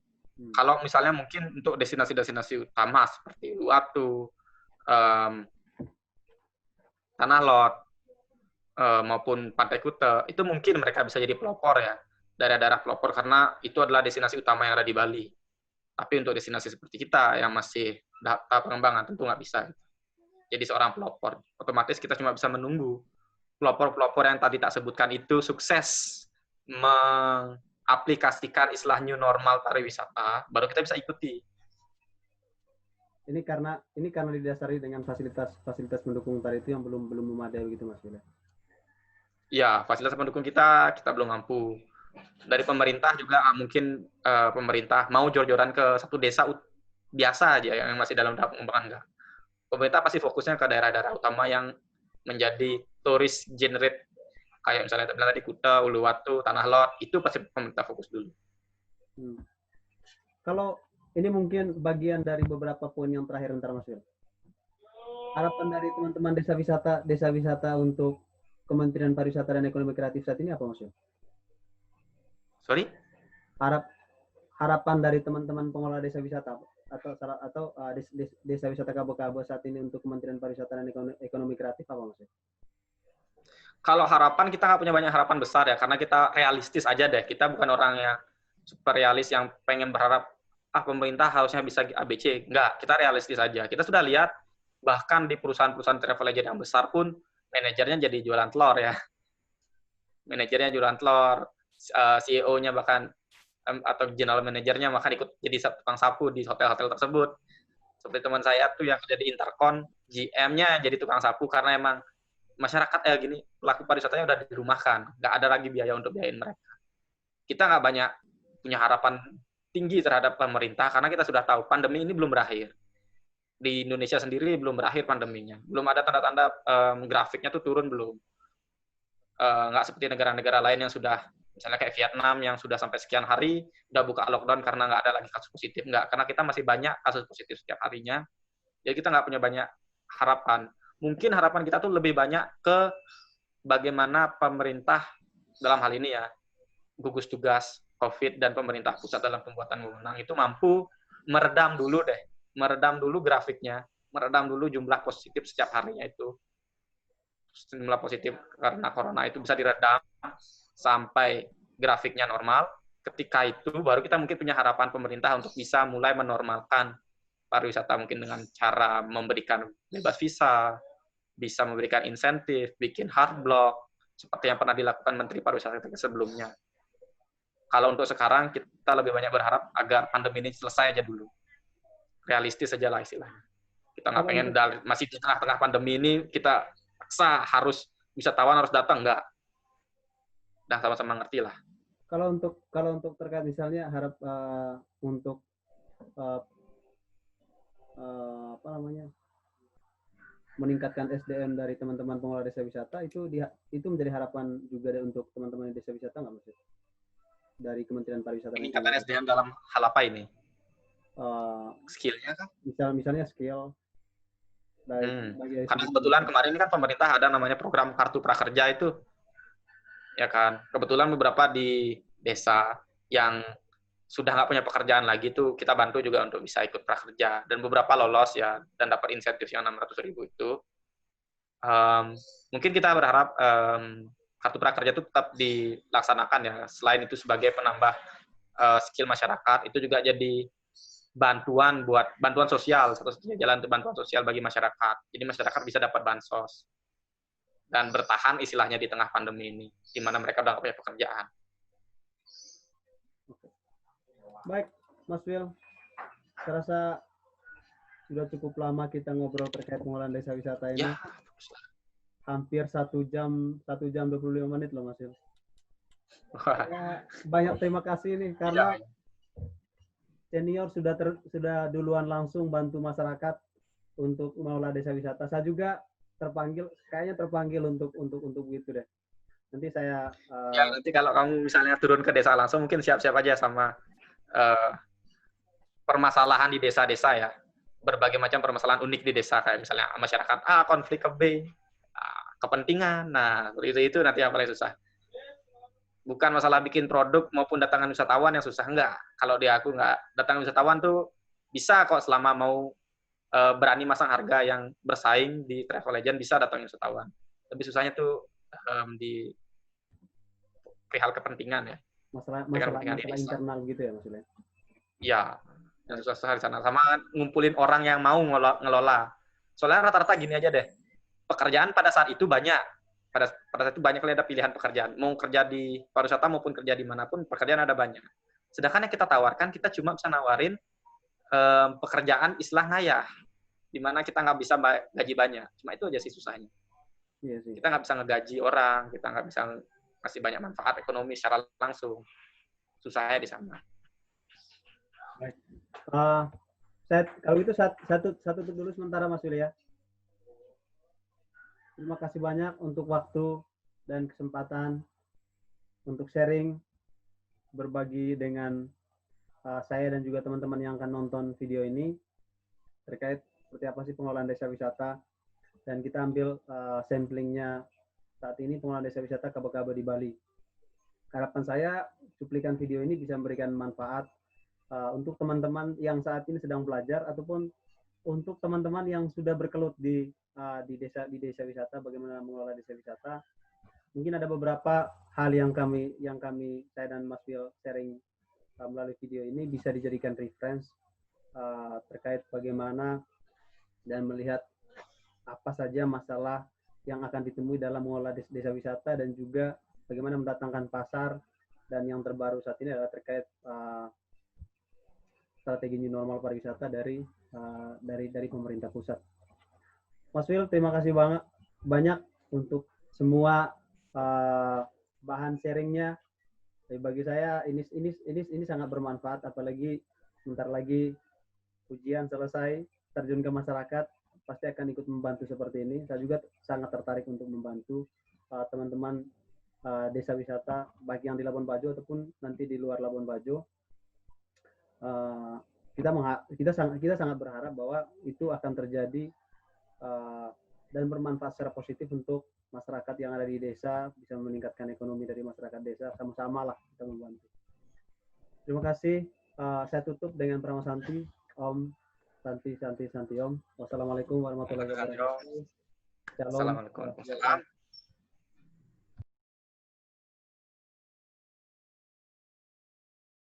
Kalau misalnya mungkin untuk destinasi-destinasi utama seperti Uluwatu, Tanah Lot, maupun Pantai Kuta, itu mungkin mereka bisa jadi pelopor ya, daerah-daerah pelopor, karena itu adalah destinasi utama yang ada di Bali. Tapi untuk destinasi seperti kita yang masih tahap pengembangan tentu nggak bisa. Jadi seorang pelopor, otomatis kita cuma bisa menunggu pelopor-pelopor yang tadi tak sebutkan itu sukses mengaplikasikan istilah new normal pariwisata, baru kita bisa ikuti. Ini karena didasari dengan fasilitas pendukung tadi itu yang belum memadai begitu, Mas Wil. Ya, fasilitas pendukung kita belum mampu. Dari pemerintah juga mungkin pemerintah mau jor-joran ke satu desa biasa aja yang masih dalam tahap pengembangan enggak. Pemerintah pasti fokusnya ke daerah-daerah utama yang menjadi tourist generate, kayak misalnya tadi Kuta, Uluwatu, Tanah Lot, itu pasti pemerintah fokus dulu. Kalau ini mungkin bagian dari beberapa poin yang terakhir ntar, Mas Wil. Harapan dari teman-teman desa wisata untuk Kementerian Pariwisata dan Ekonomi Kreatif saat ini apa, Mas Wil? Sorry? Harapan dari teman-teman pengelola desa wisata atau desa wisata Kabo-Kabo saat ini untuk Kementerian Pariwisata dan Ekonomi Kreatif apa, Mas? Kalau harapan, kita nggak punya banyak harapan besar ya, karena kita realistis aja deh. Kita bukan orang yang super realis yang pengen berharap pemerintah harusnya bisa ABC. Enggak, kita realistis aja. Kita sudah lihat bahkan di perusahaan-perusahaan travel agent yang besar pun manajernya jadi jualan telur ya. Manajernya jualan telur, CEO-nya bahkan atau general manajernya bahkan ikut jadi tukang sapu di hotel-hotel tersebut. Seperti teman saya tuh yang kerja di Intercon, GM-nya jadi tukang sapu karena emang masyarakat gini, pelaku pariwisatanya udah dirumahkan, nggak ada lagi biaya untuk biayain mereka. Kita nggak banyak punya harapan tinggi terhadap pemerintah karena kita sudah tahu pandemi ini belum berakhir. Di Indonesia sendiri belum berakhir pandeminya, belum ada tanda-tanda grafiknya tuh turun belum. Nggak seperti negara-negara lain yang sudah, misalnya kayak Vietnam yang sudah sampai sekian hari udah buka lockdown karena nggak ada lagi kasus positif. Nggak, karena kita masih banyak kasus positif setiap harinya, jadi kita nggak punya banyak harapan. Mungkin harapan kita tuh lebih banyak ke bagaimana pemerintah dalam hal ini ya, gugus tugas COVID dan pemerintah pusat dalam pembuatan wewenang itu mampu meredam dulu grafiknya, meredam dulu jumlah positif setiap harinya itu. Jumlah positif karena corona itu bisa diredam sampai grafiknya normal. Ketika itu baru kita mungkin punya harapan pemerintah untuk bisa mulai menormalkan pariwisata mungkin dengan cara memberikan bebas visa, bisa memberikan insentif, bikin hard block, seperti yang pernah dilakukan Menteri Pariwisata sebelumnya. Kalau untuk sekarang, kita lebih banyak berharap agar pandemi ini selesai aja dulu. Realistis saja lah istilahnya. Kita nggak pengen masih di tengah-tengah pandemi ini, kita paksa harus wisatawan harus datang, nggak. Udah sama-sama ngerti lah. Kalau untuk terkait misalnya untuk apa namanya, meningkatkan SDM dari teman-teman pengelola desa wisata itu menjadi harapan juga untuk teman-teman desa wisata nggak maksud? Dari Kementerian Pariwisata. Peningkatan SDM dalam hal apa ini? Skill-nya kan? Misalnya skill. Karena kebetulan kemarin kan pemerintah ada namanya program Kartu Prakerja itu, ya kan. Kebetulan beberapa di desa yang sudah nggak punya pekerjaan lagi tuh kita bantu juga untuk bisa ikut prakerja, dan beberapa lolos ya dan dapat insentif yang 600.000 itu. Mungkin kita berharap Kartu Prakerja itu tetap dilaksanakan ya. Selain itu sebagai penambah skill masyarakat, itu juga jadi bantuan sosial, satu-satunya jalan untuk bantuan sosial bagi masyarakat. Jadi masyarakat bisa dapat bansos dan bertahan istilahnya di tengah pandemi ini, di mana mereka udah nggak punya pekerjaan. Baik, Mas Will. Saya rasa sudah cukup lama kita ngobrol terkait pengelolaan desa wisata ini. Ya. Hampir 1 jam 25 menit loh, Mas Will. Banyak terima kasih nih karena senior sudah duluan langsung bantu masyarakat untuk mengelola desa wisata. Saya juga kayaknya terpanggil untuk begitu deh. Nanti saya nanti kalau kamu misalnya turun ke desa langsung, mungkin siap-siap aja sama permasalahan di desa-desa ya. Berbagai macam permasalahan unik di desa, kayak misalnya masyarakat A konflik ke B, kepentingan. Nah, itu nanti yang paling susah. Bukan masalah bikin produk maupun datangan wisatawan yang susah, enggak. Kalau di aku enggak, datangan wisatawan tuh bisa kok selama mau berani masang harga yang bersaing di travel agent, bisa datangin wisatawan. Lebih susahnya tuh di perihal kepentingan ya. Masalah internal gitu ya maksudnya? Iya, yang susah di sana. Sama ngumpulin orang yang mau ngelola. Soalnya rata-rata gini aja deh, pekerjaan pada saat itu banyak. Pada saat itu banyak ada pilihan pekerjaan. Mau kerja di pariwisata maupun kerja dimanapun, pekerjaan ada banyak. Sedangkan yang kita tawarkan, kita cuma bisa nawarin pekerjaan istilah ngayah, di mana kita nggak bisa gaji banyak. Cuma itu aja sih susahnya. Iya sih. Kita nggak bisa ngegaji orang, kita nggak bisa ngasih banyak manfaat ekonomi secara langsung. Susahnya di sana. Baik. Kalau itu satu dulu sementara Mas Willy ya. Terima kasih banyak untuk waktu dan kesempatan untuk sharing, berbagi dengan saya dan juga teman-teman yang akan nonton video ini terkait seperti apa sih pengelolaan desa wisata, dan kita ambil samplingnya saat ini pengelolaan desa wisata Kaba-Kaba di Bali. Harapan saya cuplikan video ini bisa memberikan manfaat untuk teman-teman yang saat ini sedang belajar ataupun untuk teman-teman yang sudah berkelut di desa wisata, bagaimana mengelola desa wisata. Mungkin ada beberapa hal yang saya dan Mas Will sharing melalui video ini bisa dijadikan reference terkait bagaimana dan melihat apa saja masalah yang akan ditemui dalam mengelola desa wisata, dan juga bagaimana mendatangkan pasar, dan yang terbaru saat ini adalah terkait strategi new normal pariwisata dari pemerintah pusat. Mas Will, terima kasih banyak untuk semua bahan sharingnya. Bagi saya ini sangat bermanfaat, apalagi sebentar lagi ujian selesai, terjun ke masyarakat, pasti akan ikut membantu seperti ini. Saya juga sangat tertarik untuk membantu teman-teman desa wisata, baik yang di Labuan Bajo ataupun nanti di luar Labuan Bajo. Kita sangat berharap bahwa itu akan terjadi dan bermanfaat secara positif untuk masyarakat yang ada di desa, bisa meningkatkan ekonomi dari masyarakat desa, sama-sama lah kita membantu. Terima kasih. Saya tutup dengan Prama Santi, Om Santi Om. Wassalamualaikum warahmatullahi wabarakatuh. Assalamualaikum.